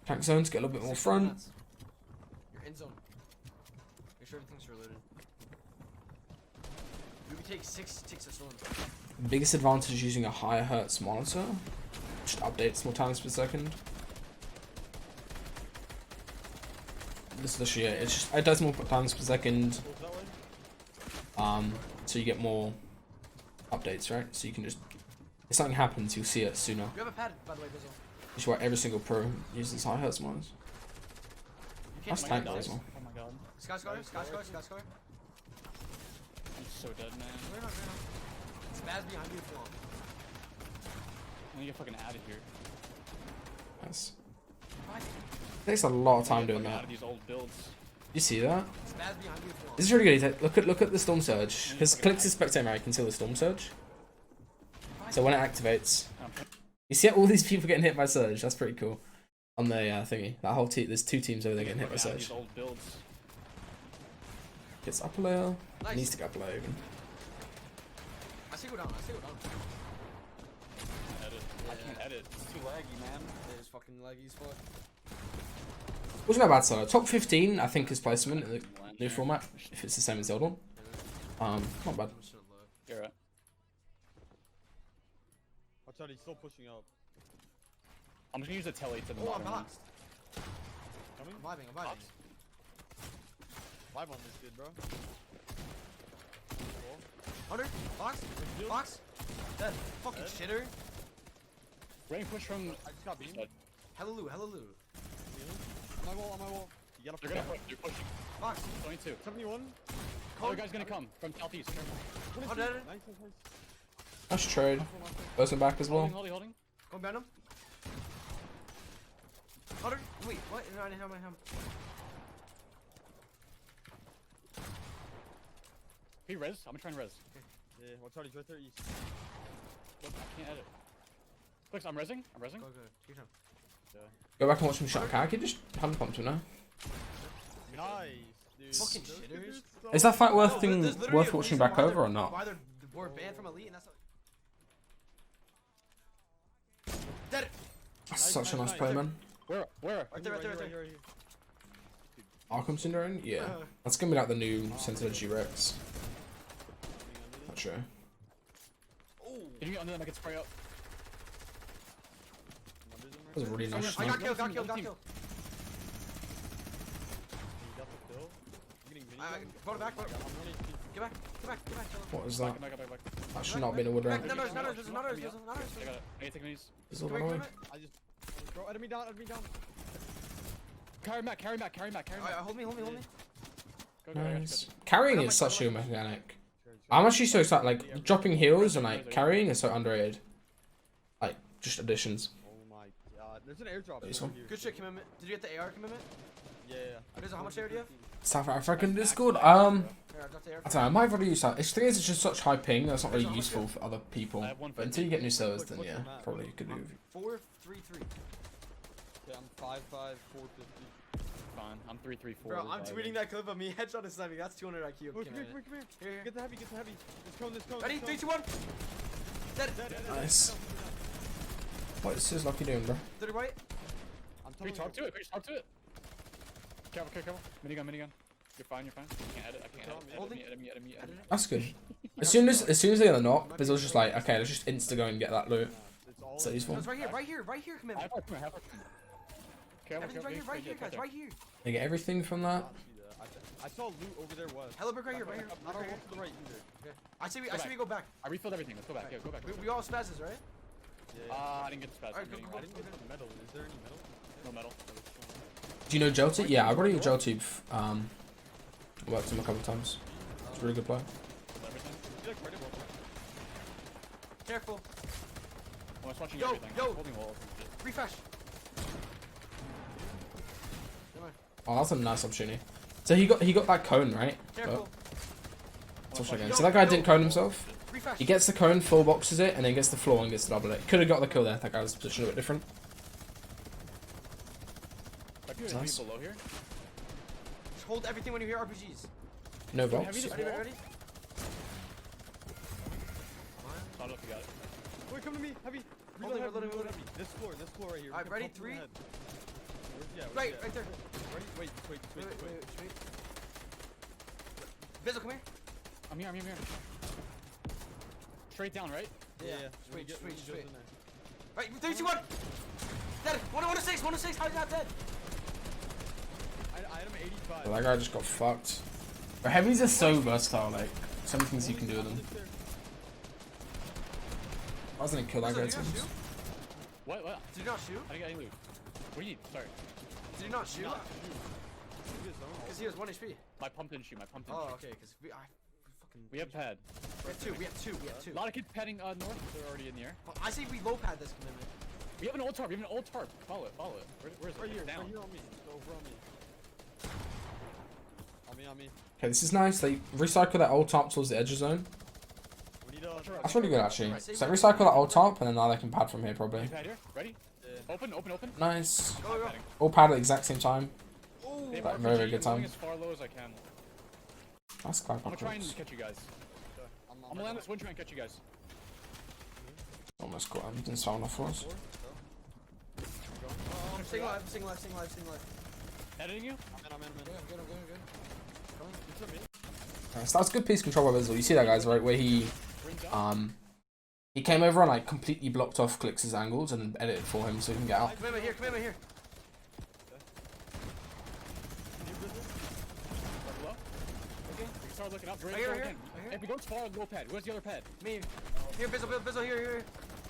Tank zones get a little bit more front. You're in zone. Make sure everything's reloaded. You can take 6 ticks of zone. Biggest advantage is using a higher hertz monitor. Just updates more times per second. This is the shit. It's just it does more times per second. Goes that way? So you get more updates, right? So you can just if something happens, you'll see it sooner. You have a pad, by the way, Bizzle. Which is why every single pro uses high hertz monitors. You That's can't tank as well. Oh my god. Sky scar, sky scar, sky scar. I'm so dead, man. We're not. It's bad behind you if you want. I need to get fucking out of here. Nice. Why? Takes a lot of time Get doing fucking that. out of these old builds. You see that? It's bad behind you if you want. This is really good. Look at the storm surge. Because Clix is spectator, I can see the storm surge. So when it activates, you see all these people getting hit by surge. That's pretty cool. On the thingy, that whole team. There's 2 teams over there getting hit by surge. These old builds. Gets upper layer. Nice. Needs to get upper layer even. I see go down. Edit. I can't edit. It's too laggy, man. There's fucking laggy as fuck. Wasn't that bad solo. Top 15, I think, is placement in the new format. If it's the same as the old one. Not bad. You're right. Watch out, he's still pushing up. I'm just gonna use the telly to the Oh, I'm bottom one. boxed. Coming? I'm vibing. 5 on this kid, bro. Hunter, box, box. Dead. Fucking Dead? shitter. Rain push from. I just got beamed. Side. Hallelujah. On my wall. You gotta They're gonna push. They're pushing. Box. 22. 71. Other guy's gonna come from southeast. Oh, dead. Nice. Nice trade. Person back as well. Holding. Go behind him. Hunter, wait, what? No, I didn't have my helm. Hey, res. I'm gonna try and res. Yeah, watch out, he's right there east. Look, I can't edit. Clix, I'm resing. Go. Take your time. Go back and watch him shot a car. I can just 100 pump him now. Nice, dude. Fucking Those shitters. kids are so Is that fight worth No, thing, there's literally worth a watching reason back why over they're- or not? Why they're were banned from Elite, and that's. Dead. That's such a nice, nice nice. play, man. Where? Right there. Right here. Arkham Syndrome? Yeah. That's gonna be like the new Sentinel G-Rex. Not sure. Oh. If you get under them, I can spray up. That was a really nice I shot. got killed. You got the kill. I'm getting mini guns. Go to back. I'm running. Get back. What was that? Back. That should not be in a wood Back. round. No, there's I got it. I need to take these. Is all one way? I just throw enemy down. Carry back. Hold me. Go. Nice. Carrying is such a mechanic. I'm actually so excited. Like dropping heals and like carrying is so underrated. Like just additions. Oh my god. There's an airdrop This over one? here. Good shit, Commitment. Did you get the AR Commitment? Yeah. Bizzle, how much AR do you have? South African Discord. Here, I dropped the AR. I don't know. I might already use that. The thing is, it's just such high ping. That's not really useful for other people. I have one But until you get new servers, then What's yeah, the map? probably you could do. 4-3-3. Yeah, I'm 5'5", 450. Fine. I'm 334. Bro, I'm tweeting that clip of me headshot and sniping. That's 200 IQ. Oh, come here, come here, come here. Here, here. Get the heavy, get the heavy. Let's go, let's go. Ready? 3, 2, 1. Dead. Nice. What is this lucky doing, bro? 30 white. I'm Can we talk to it? Can we talk to it? Careful, careful. Minigun, minigun. You're fine, you're fine. I can't edit, I can't edit. Holding. Edit me, edit me, edit me. That's good. As soon as they get the knock, Bizzle's just like, okay, let's just insta go and get that loot. It's all So useful. No, it's right here, right here, right here, Commitment. Half our half our Careful, Everything's right here, right here, guys, right here. They get everything from that. I saw loot over there was. Hello, brick right here, right here. I don't want to the right either. I say we go back. I refilled everything. Let's go back. Yeah, go back. We all spazzes, right? Yeah. I didn't get the spaz. Alright, I'm go, getting go, I didn't get the metal. Is there any metal? no metal. Do you know Geltube? Yeah, I've already used Geltube. Worked him a couple times. It's a really good player. Everything. You like credit well? Careful. I was watching Yo, everything. yo. I was holding walls and shit. Refresh. Come on. Oh, that's a nice opportunity. So he got that cone, right? Careful. Touch again. So that guy didn't cone himself. Refresh. He gets the cone, full boxes it, and then gets the floor and gets to double it. Could have got the kill there. That guy was positioned a bit different. Like, you Nice. below here. Just hold everything when you hear RPGs. No Heavy box. this Ready, wall. ready, ready? I don't know if you got it. Wait, come to me. Heavy. Holding, Reload reloading, heavy, reloading. heavy. This floor right here. Alright, We can ready? pump him in the 3. head. Where's he at? Where's Right, he at? right there. Ready? Wait. Wait. Bizzle, come here. I'm here. Straight down, right? Yeah. When Straight, you get- when straight, you get straight. in there. Right, 3, 2, 1. Dead. 106, 106. How's that dead? I had him 85. So that guy just got fucked. But heavies are so versatile. Like some things you can do with them. I was gonna kill that Bizzle, guy did you too. not shoot? What? Did you not shoot? I didn't get any loot. What do you need? Sorry. Did you not shoot? No. Because he has 1 HP. My pump didn't shoot. Oh, okay. Because we fucking. We have pad. We have 2. We have 2. We have 2. A lot of kids padding north. They're already in the air. I say we low pad this Commitment. We have an old tarp. Follow it. Where's it? Right here. It's down. Right here on me. It's over on me. On me. Okay, this is nice. They recycle that old top towards the edge of zone. We need a. That's really good actually. So they recycle that old top, and then now they can pad from here probably. You pad here. Ready? Yeah. Open. Nice. Go, go. Padding. All pad at the exact same time. Oh. They have Like, RPG. very, very good I'm going time. as far low as I can. That's quite I'm gonna try and close. catch you guys. I'm I'm gonna land this one. Try and catch you guys. Almost got him. Didn't sound enough for us. Staying alive, staying alive. Editing you? I'm in. Good. It's on me. Nice. That was good piece control by Bizzle. You see that, guys, right? Where he Rings up. he came over and like completely blocked off Clix's angles and edited for him so he can get out. Commitment here. Can you visit? Start below. Okay. We can start looking up. Right here, right here. Again. If we go far, low pad. Where's the other pad? Me. Here, Bizzle, here.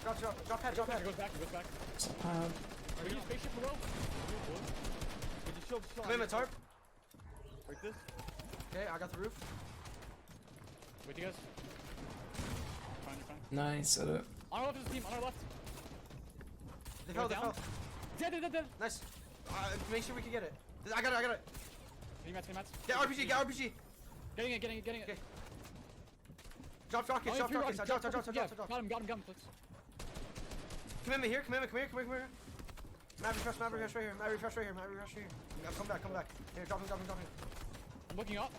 Drop pad. It goes back. We need spaceship below. Can you show? Commitment tarp. Like this? Okay, I got the roof. Wait, you guys. Fine. Nice. Edit. On our left is the team. On our left. They Go fell. down. Dead. Nice. Make sure we can get it. I got it. Any mats. Get RPG. Getting it. Okay. Drop rockets. Only Drop three rockets. rockets. Drop. Yeah, got him, please. Commitment here. Come here. Maverick rush right here. Yeah, come back. Here, drop him. I'm looking up.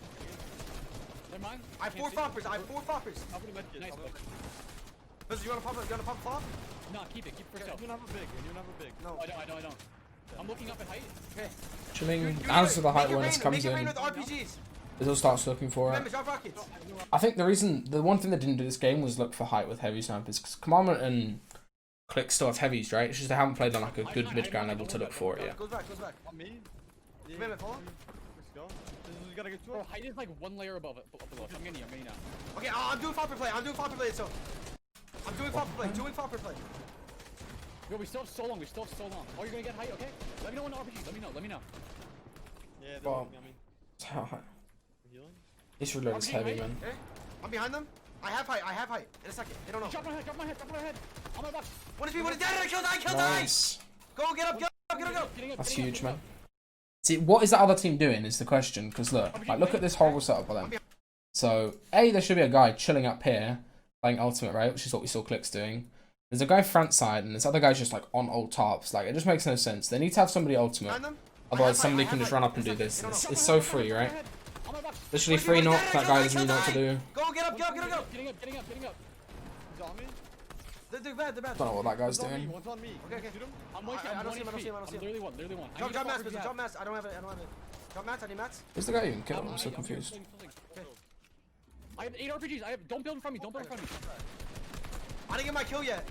Never mind. I have 4 floppers. I'll put him at nice. Bizzle, you wanna pop a flop? No, keep it for yourself. You don't have a big. No. I don't. I'm looking up at height. Okay. Chilling. As to the height when it comes Make it rain in, with RPGs. Bizzle starts looking for it. Remember, drop rockets. I think the one thing they didn't do this game was look for height with heavy snipers. Because Commandment and Clix still have heavies, right? It's just they haven't played on like a good mid-ground level to look for it yet. Goes back. On me? Yeah. Commitment, follow. Let's go. We gotta get to Bro, it. height is like one layer above it. Below. I'm getting you now. Okay, I'm doing flopper play. So. I'm doing flopper play. Yo, we still have so long. Oh, you're gonna get height, okay? Let me know when the RPG. Let me know. Yeah, they're Well, looking at me. Healing? this reload is heavy, man. Okay. I'm behind them. I have height. In a second. They don't know. Drop my head. On my box. One is dead. I killed Nice. Go, get up. That's huge, man. See, what is the other team doing is the question. Because look at this horrible setup by them. So, there should be a guy chilling up here, playing ultimate, right? Which is what we saw Clix doing. There's a guy front side, and this other guy's just like on old tops. Like, it just makes no sense. They need to have somebody ultimate. Otherwise, somebody can just run up and do this. It's so free, right? Literally free knock. That guy doesn't really know what to do. Go, get up. Getting up. He's on me. They're bad. Don't know what that guy's One's on me. doing. One's on me. Okay. Shoot him. I'm one I don't see him. I'm literally one. Drop mats, Bizzle. Drop mats. I don't have it. Drop mats. I need mats. Is the guy even killed? I'm so confused. I have 8 RPGs. Don't build in front of me. I didn't get my kill yet.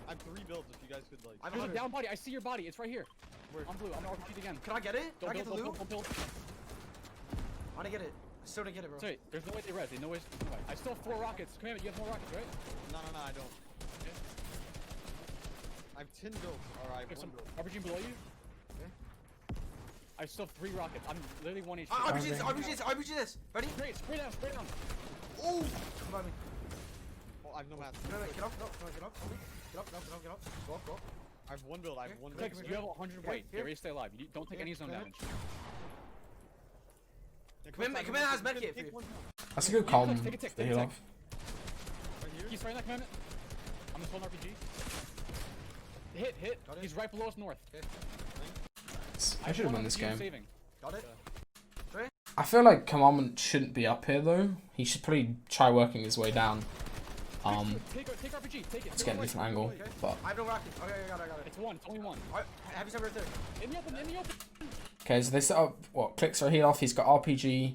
I have 3 builds if you guys could like. There's a down body. I see your body. It's right here. I'm blue. I'm RPG'd again. Can I get it? Can I get the loot? Don't build. I didn't get it. I still didn't get it, bro. Sorry, there's no way they res. There's no way. I still have 4 rockets. Commandment, you have more rockets, right? No, I don't. Okay. I have 10 builds. Alright, I have some 1 build. RPG below you. Okay. I still have 3 rockets. I'm literally 1 HP. RPG this. Ready? Spray down. Oh! Come on me. Oh, I have no mats. No, get up. Get up. Go up. I have 1 build. Clix, you have 100 weight. Get ready to stay alive. Don't take any zone damage. Commandment has medkit for you. That's a good calm Take a tick. to heal off. Right here. He's fighting that commandment. I'm just holding RPG. Hit. He's right below us north. I should have won this game. Saving. Got it? I feel like Commandment shouldn't be up here though. He should probably try working his way down. Take RPG. Take it. Let's get a different angle. But I have no rocket. Okay, I got it. It's only one. Alright, have you right there? In the open. okay, so they set up what Clix are heal off. He's got RPG.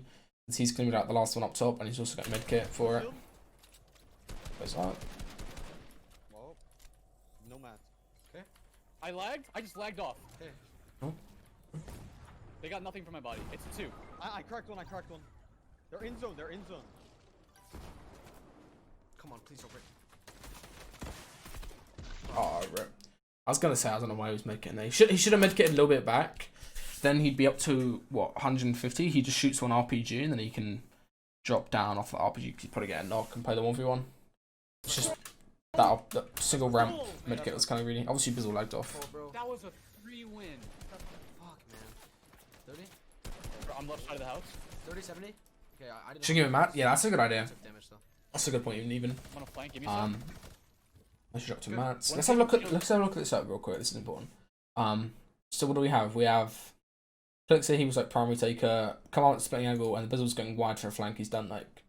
He's gonna be like the last one up top, and he's also got medkit for it. Where's that? Well, no mats. I lagged. I just lagged off. Okay. Oh. They got nothing from my body. It's 2. I cracked one. They're in zone. Come on, please don't break. Oh, rip. I was gonna say I don't know why he was medkitting there. He should have medkitted a little bit back. Then he'd be up to what 150. He just shoots one RPG and then he can drop down off the RPG. He'd probably get a knock and play the 1v1. It's just that single ramp medkit was kind of really. Obviously, Bizzle lagged off. Oh, bro. That was a 3 win. Fuck, man. 30? Bro, I'm left side of the house. 30, 70? Okay, I didn't. Should give him mat. Yeah, that's a good idea. Took damage though. That's a good point. Even. I'm on a flank. Give me some. I should drop to mats. Let's have a look at this up real quick. This is important. So what do we have? We have Clix here. He was like primary taker. Come out splitting angle, and the Bizzle's going wide for a flank. He's done like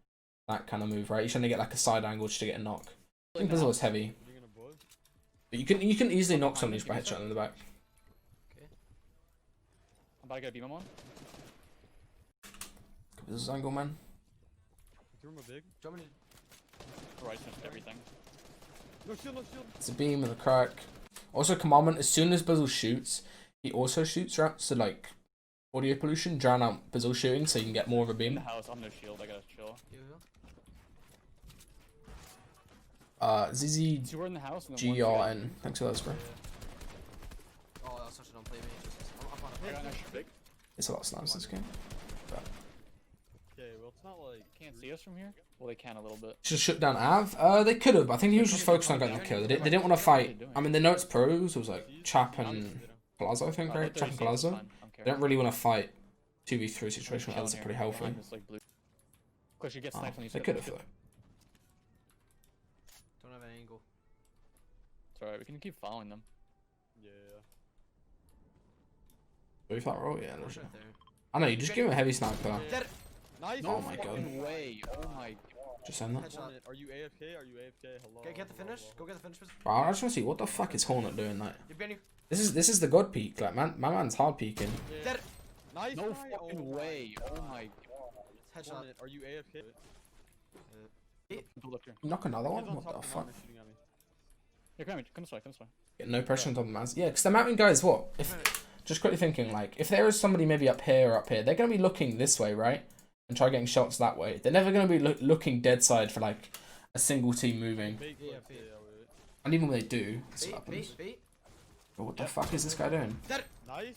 that kind of move, right? He's trying to get like a side angle just to get a knock. I think Bizzle is heavy, but you can easily knock somebody just by headshot in the back. Okay. I'm about to get a beam on. Bizzle's angle, man. Threw him a big. Jump in. Bro, I just missed everything. No shield. It's a beam with a crack. Also, Commandment. As soon as Bizzle shoots, he also shoots routes to like audio pollution, drown out Bizzle shooting, so you can get more of a In beam. the house. I'm no shield. I gotta chill. ZZ Two are in the house. And then one's GRN. Thanks for those, bro. Oh, that was such a dumb play, man. I'm on I a got an extra big. It's a lot of snaps this game. Okay, well it's not like Can't see us from here. Well, they can a little bit. Should have shut down Av. They could have. I think he was just focused on getting a kill. They didn't want to fight. I mean, they know it's pros. It was like Chap and Palazzo, I think, right? Chap and Palazzo. They don't really want to fight 2v3 situation where others are pretty healthy. Clix, you get sniped when you They could have though. Don't have an angle. It's alright. We can keep following them. yeah. Do we fight roll? Yeah. Push it there. I know. You just give him a heavy sniper. Dead. Nice. Oh my god. fucking way. Oh my god. Just send that. Headshot. Are you AFK? Hello. Okay, get the finish. Go get the finish. Bro, I just want to see what the fuck is Hornet doing. Like, You're behind you. this is the god peak. Like, my man's hard peaking. Dead. Nice. No try. fucking Oh my way. Oh God. my god. Headshot. Hornet, are you AFK? Go look here. Knock another one. He's on What top the of the fuck? mountain shooting at me. Here, come this way. Come this way. Get no pressure on top of the mans. Yeah, because the mountain guys, what? If just quickly thinking, like, if there is somebody maybe up here or up here, they're gonna be looking this way, right? And try getting shots that way. They're never gonna be looking dead side for like a single team moving. Bait, Yeah, but- bait. wait. And even when they do, this happens. Bait. But what the fuck is this guy doing? Dead. Nice.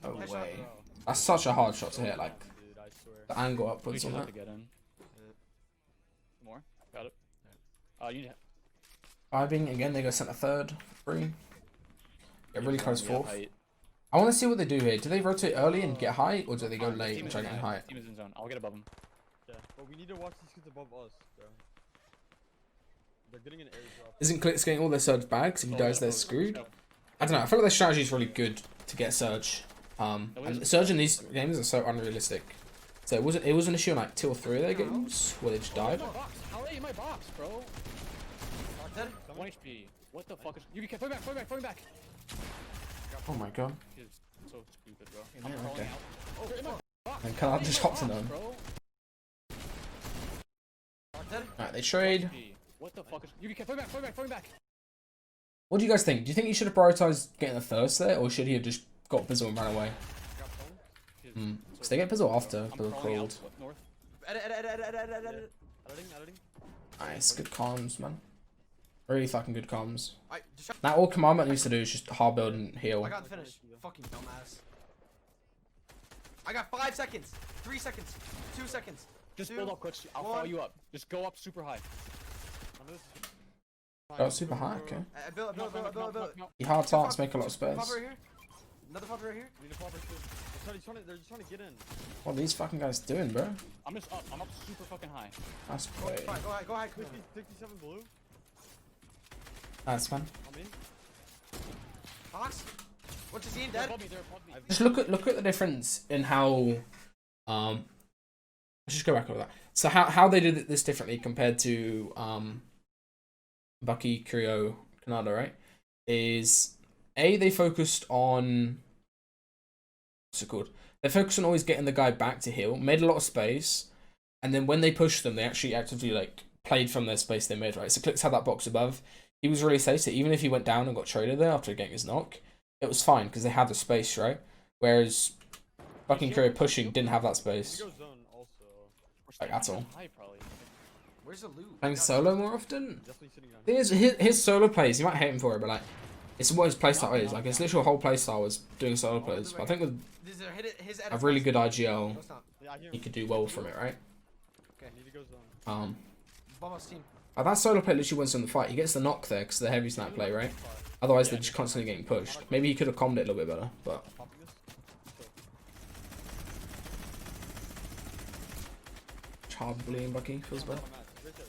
No Headshot. way. Bro. That's such a hard shot to hit. Like Dude, I swear. the angle We upwards should on have that. to get in. More. Got it. You need. Vibing again. They go center third. Free. Get really close fourth. Height. I want to see what they do here. Do they rotate early and get height, or do they go Fine, late team and is try in getting zone. height? Team is in zone. I'll get above him. Yeah, but we need to watch these kids above us, bro. They're getting an airdrop. Isn't Clix getting all their surge bags? If he dies, they're screwed. I don't know. I feel like their strategy is really good to get surge. And surge in these games are so unrealistic. So it was an issue in like 2 or 3 of their games where they just died. How are they in my box, bro? Dead. 1 HP. What the fuck is? You can fall back. Oh my god. He's so stupid, bro. Yeah, I'm crawling okay. out. Oh, they're in my box. And Canard just hopped in them. Bro. Dead. Alright, they trade. What the fuck is? You can fall back. What do you guys think? Do you think he should have prioritized getting the thirst there, or should he have just got Bizzle and ran away? Because they get Bizzle after Bizzle crawled. North. Edit. Editing. Nice, good comms, man. Really fucking good comms. Just Now all Commandment needs to do is just hard build and heal. I got the finish. Fucking dumbass. I got 5 seconds. 3 seconds. 2 seconds. Just 2, build up quick. I'll 1. follow you up. Just go up super high. Oh, super high, okay. Build. The hard tarts make a lot of Pop space. right here. Another pop right here. We need a popper too. They're just trying to get in. What are these fucking guys doing, bro? I'm just up. I'm up super fucking high. That's play. Fine, go ahead. 57 blue. That's fun. I'm in. Fox. What's his dead? They're above me. Just look at the difference in how let's just go back over that. So how they did this differently compared to Bucky, Creo, Canada, right? Is they focused on what's it called? They focused on always getting the guy back to heal, made a lot of space, and then when they pushed them, they actually actively like played from their space they made, right? So Clix had that box above. He was really safe, so even if he went down and got traded there after getting his knock, it was fine because they had the space, right? Whereas fucking Creo pushing didn't have that space. We go zone also. Like, that's all. High, probably. Where's the loot? Playing solo more often? Definitely sitting down. Thing is, his solo plays, you might hate him for it, but like, it's what his playstyle is. Like, his literal whole playstyle was doing solo plays. But I think with His a really good IGL, No, it's not. Yeah, I hear he him. could do well from it, right? Okay. Need to go zone. Bombos team. That solo play literally wins him the fight. He gets the knock there because the heavy snap play, right? Otherwise, they're just constantly getting pushed. Maybe he could have calmed it a little bit better, but Popping this. hard bullying Bucky feels bad. Right there.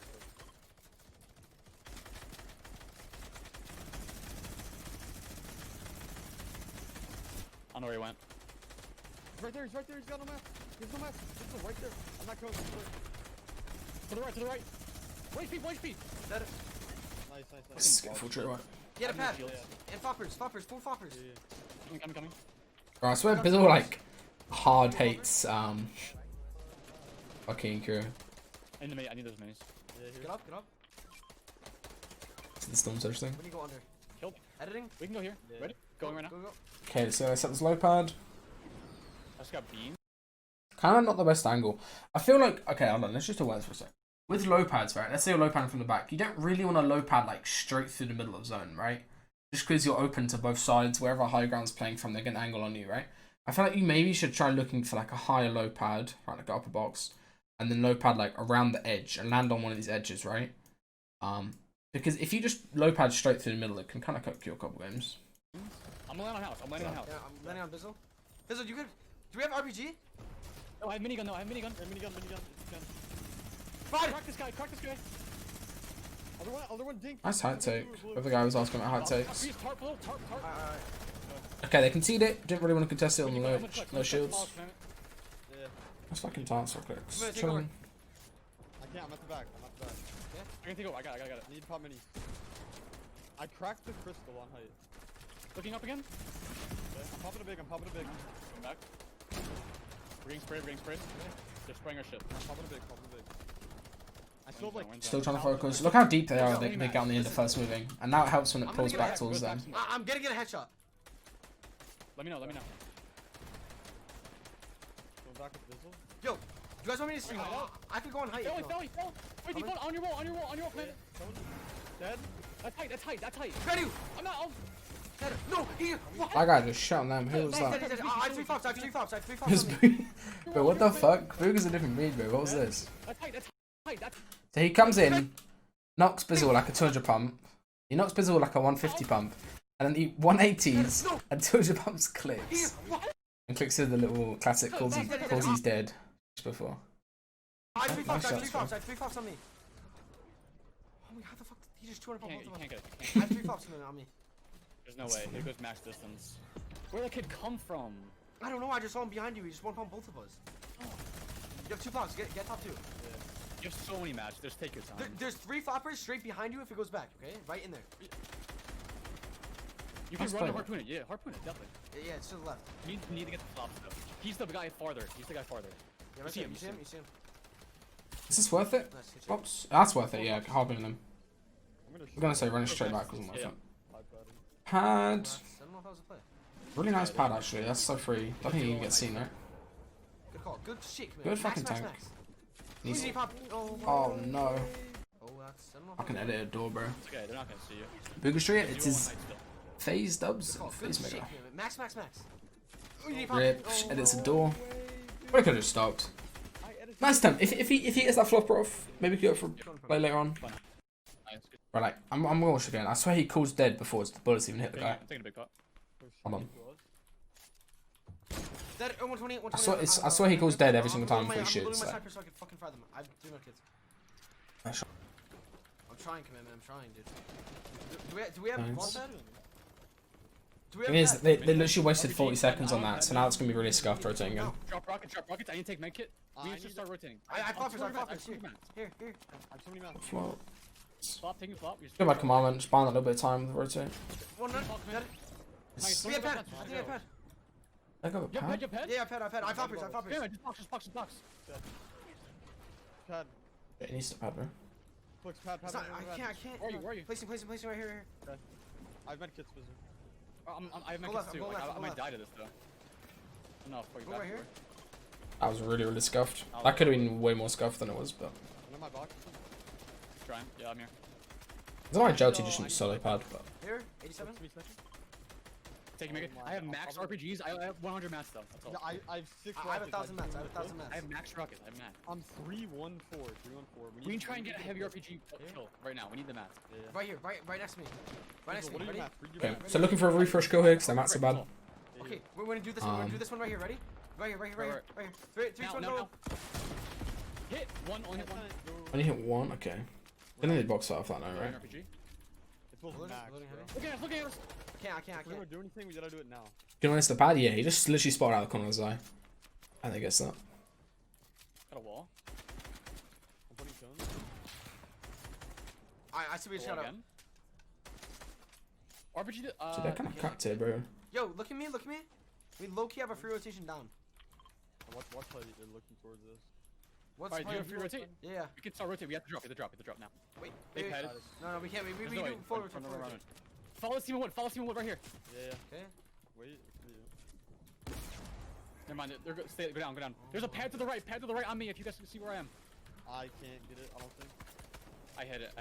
I know where he went. He's right there. He's got no map. He has no map. He's right there. I'm not going. To the right. 1 HP. Dead. Nice. Full true, right? He had a pad. Shields. And foppers. Full foppers. Coming. Bro, I swear Bizzle like hard hates Bucky and Kuro. I need those minis. Yeah, Get up. It's the storm surge thing. When you go under. Killed. Editing. We can go here. Yeah. Ready? Going right now. Go. Okay, so I set this low pad. I just got beam. Kind of not the best angle. I feel like, okay, hold on, let's just do words for a sec. With low pads, right, let's say you're low padding from the back, you don't really want a low pad like straight through the middle of zone, right? Just because you're open to both sides, wherever high ground's playing from, they get an angle on you, right? I feel like you maybe should try looking for like a higher low pad, right, like upper box, and then low pad like around the edge and land on one of these edges, right? Because if you just low pad straight through the middle, it can kind of cook you a couple games. I'm landing on house. Yeah, I'm landing on Bizzle. Bizzle, you good? Do we have RPG? No, I have minigun. Yeah, minigun. Fine. Crack this guy. Other one dink. Nice height take. Whoever the guy was asking about height takes. Tarp. Okay, they concede it. Didn't really want to contest it on the low, no shields. Yeah. That's fucking tarts for Clix. Take Chilling. I can't. I'm at the back. I can take over. I got it. Need pop minis. I cracked the crystal on height. Looking up again. Okay. I'm popping a big. Come back. We're getting sprayed. They're spraying our shit. I'm popping a big. I still have like. Still trying to focus. Look how deep they are. They get on the end of first moving, and now it helps when it pulls back towards them. I'm gonna get a headshot. Let me know. Going back with Bizzle. Yo, you guys want me to? I can go on height. Fell. if you want. Wait, he fell on your wall, Commandment. Dead. That's tight. Ready? I'm not. Dead. No, he. What? That guy just shot them. Who was that? I have 3 fops. I have 3 fops. Bro, what the fuck? Boog is a different breed, bro. What was this? That's tight. So he comes in, knocks Bizzle like a 200 pump. He knocks Bizzle like a 150 pump. And then he 180s and 200 pumps Clix. And Clix did the little classic calls he's dead just before. I have 3 fops, I have 3 Nice fops, I have 3 fops on me. Oh my, how the fuck did he just 200 pump You both of us? can't get it. I have 3 fops on me. There's no way. Here goes max distance. Where'd that kid come from? I don't know, I just saw him behind you, he just 1 pump both of us. You have 2 pops, get top 2. You have so many matches. Just take your time. There's 3 floppers straight behind you if it goes back, okay? Right in there. You can That's run to fine. harpoon it. Yeah, harpoon it, definitely. Yeah, it's to the left. You need to get the flops though. He's the guy farther. He's the guy farther. Yeah, right see there, him, you see him, you see him. Is this worth it? Nice, good job. Oops. That's worth it, yeah. Harping him. I'm I'm gonna say running straight back wasn't worth Yeah. it. iPad. Pad. I don't know if that was a play. Really nice pad actually. That's so free. Don't think you can get seen right. Good call, good shit, come Good here. fucking Max, tank. Max. Needs- Easy pop. Oh, Oh no. Oh, that's, I don't know if I can that was- edit a door, bro. It's okay. They're not gonna see you. Booger Street, You it's want his one height still. phase dubs Good call, and good phase shit, mega. come here. Max, Max, Max. Oh, you need pop. Rip, Oh, edits a door. But I could have stopped. I edited Nice time. If he gets that flopper off, maybe we could go for play later on. Nice. Good. Right, like I'm gonna watch it again. I swear he calls dead before the bullets even hit the guy. I'm taking a big pot. Hold on. That, 120, 120. I swear he calls dead every single time before he I'm shoots. loading my So. sniper so I can fucking fire them. I have 3 more kids. Nice shot. I'm trying, Commandment. I'm trying, dude. Do we have Nice. one pad? Do we Thing is, pad? they literally wasted 40 seconds on that, so now it's gonna be really scuffed rotating again. Drop rockets. I need to take medkit. We need to start rotating. I floppers, I floppers. Here. Here. I have so many maps. Flop. Flop, taking flop. Go by Commandment, just buying a little bit of time with rotate. One nut. Got it. Nice. We have pad. I think I have pad. I got a You have pad. pad? You have pad? Yeah, I have pad. I have floppers. I have floppers. Yeah, just box. Pad. Yeah, he needs to pad, bro. Clix, pad, It's pad, not, pad, I pad. can't. Where are you? Place him right here. I have medkits, Bizzle. I have Go medkits left, too. go Like, left, I go might left. die to this though. No, fuck you Go back right here. here. That was really scuffed. That could have been way more scuffed than it was, but. I'm in my box. Trying. Yeah, I'm here. I don't know why Jelty just shouldn't solo pad, but. Here, 87. Taking medkit. I have max RPGs. I have 100 mats though. That's all. Yeah, I have 6 I have rockets. 1,000 mats. I have 1,000 I mats. have max rockets. I have max. I'm 314. We can try and get a heavy RPG kill right now. We need the mats. Yeah. Right here, right next to me. Right next to What me. are your Ready? maps? Read your Okay, maps. so looking for a refresh kill here, because the mats are bad. Okay, we're gonna do this one. We're gonna do this one right here. Ready? Right here. Right here. 3, 2, 1, go. Hit one. Only hit one. Only hit one? Okay. They need box out of that now, right? RPG. It's both Loading, max, loading bro. heavy. Look at us. Look at us. I can't. If we're gonna do anything, we gotta do it now. You know, it's the pad? Yeah, he just literally spotted out the corner of his eye. I think it's that. Got a wall. I'm putting cones. I see we Wall shut up. again. RPG. So they're kind of cracked here, bro. Yo, look at me. We low key have a free rotation down. Watch how they're looking towards us. What's Alright, do you the have free rotate? Yeah. We can start rotating. We have to drop. We have to drop now. Wait. Big head. No, we can't. We There's can no way. do forward Run, rotation. run, run, run. Follow Steam Wood. Follow Steam Wood right here. Yeah. Okay. Wait. Never mind. They're go. Stay. Go down. Go down. There's a pad to the right. Pad to the right on me. If you guys can see where I am. I can't get it. I don't think. I hit it.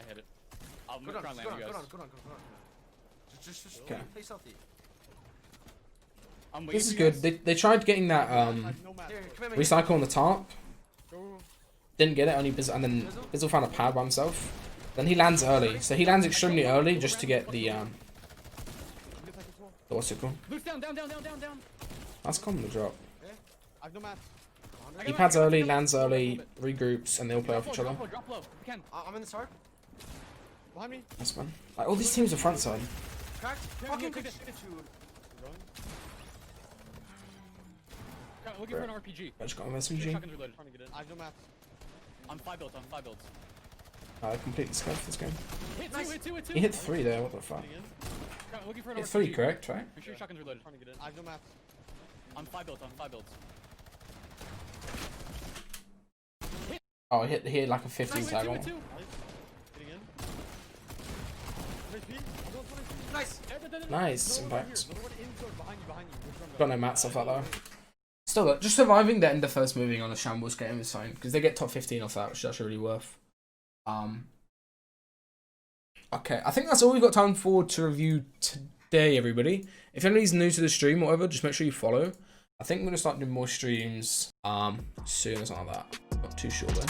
I'm Go gonna down. try and Go land you down. guys. Go down. Just Okay. play stealthy. I'm waiting This is for you good. guys. They tried getting that I have no maps. Here, come here. recycle on the top. Go. Didn't get it, only Bizzle, and then Bizzle found a pad by himself. Then he lands early. So he lands extremely early just to get the what's it called? Loose down. That's common to drop. I have no maps. He pads early, lands early, regroups, and they all play off each other. Drop low. We can. I'm in the start. Behind me. That's fun. Like all these teams are front side. Cracked. Yeah, Fucking take good this. shit, dude. Going. Looking for an RPG. I just got my Shotguns SMG. reloaded. Trying to get in. I have no maps. I'm 5 builds. I completely scuffed this game. Hit Nice. two. He hit 3 there, what the fuck? Getting in. Looking for an Hit RPG. 3, correct, right? Make sure your shotgun's reloaded. Trying to get in. I have no maps. I'm 5 builds. Oh, he hit like a 50 Nice. tag on. Nice. Getting in. 20 feet. I'm going 20 feet. Nice. Nice, Another one right impact. here. Another one in zone. Behind you. Which one, Got no mats stuff like that. Still, just surviving the end of first moving on a shambles game is fine, because they get top 15 off that, which is actually really worth. Okay, I think that's all we've got time for to review today, everybody. If anybody's new to the stream or whatever, just make sure you follow. I think I'm going to start doing more streams soon or something like that. Not too sure though.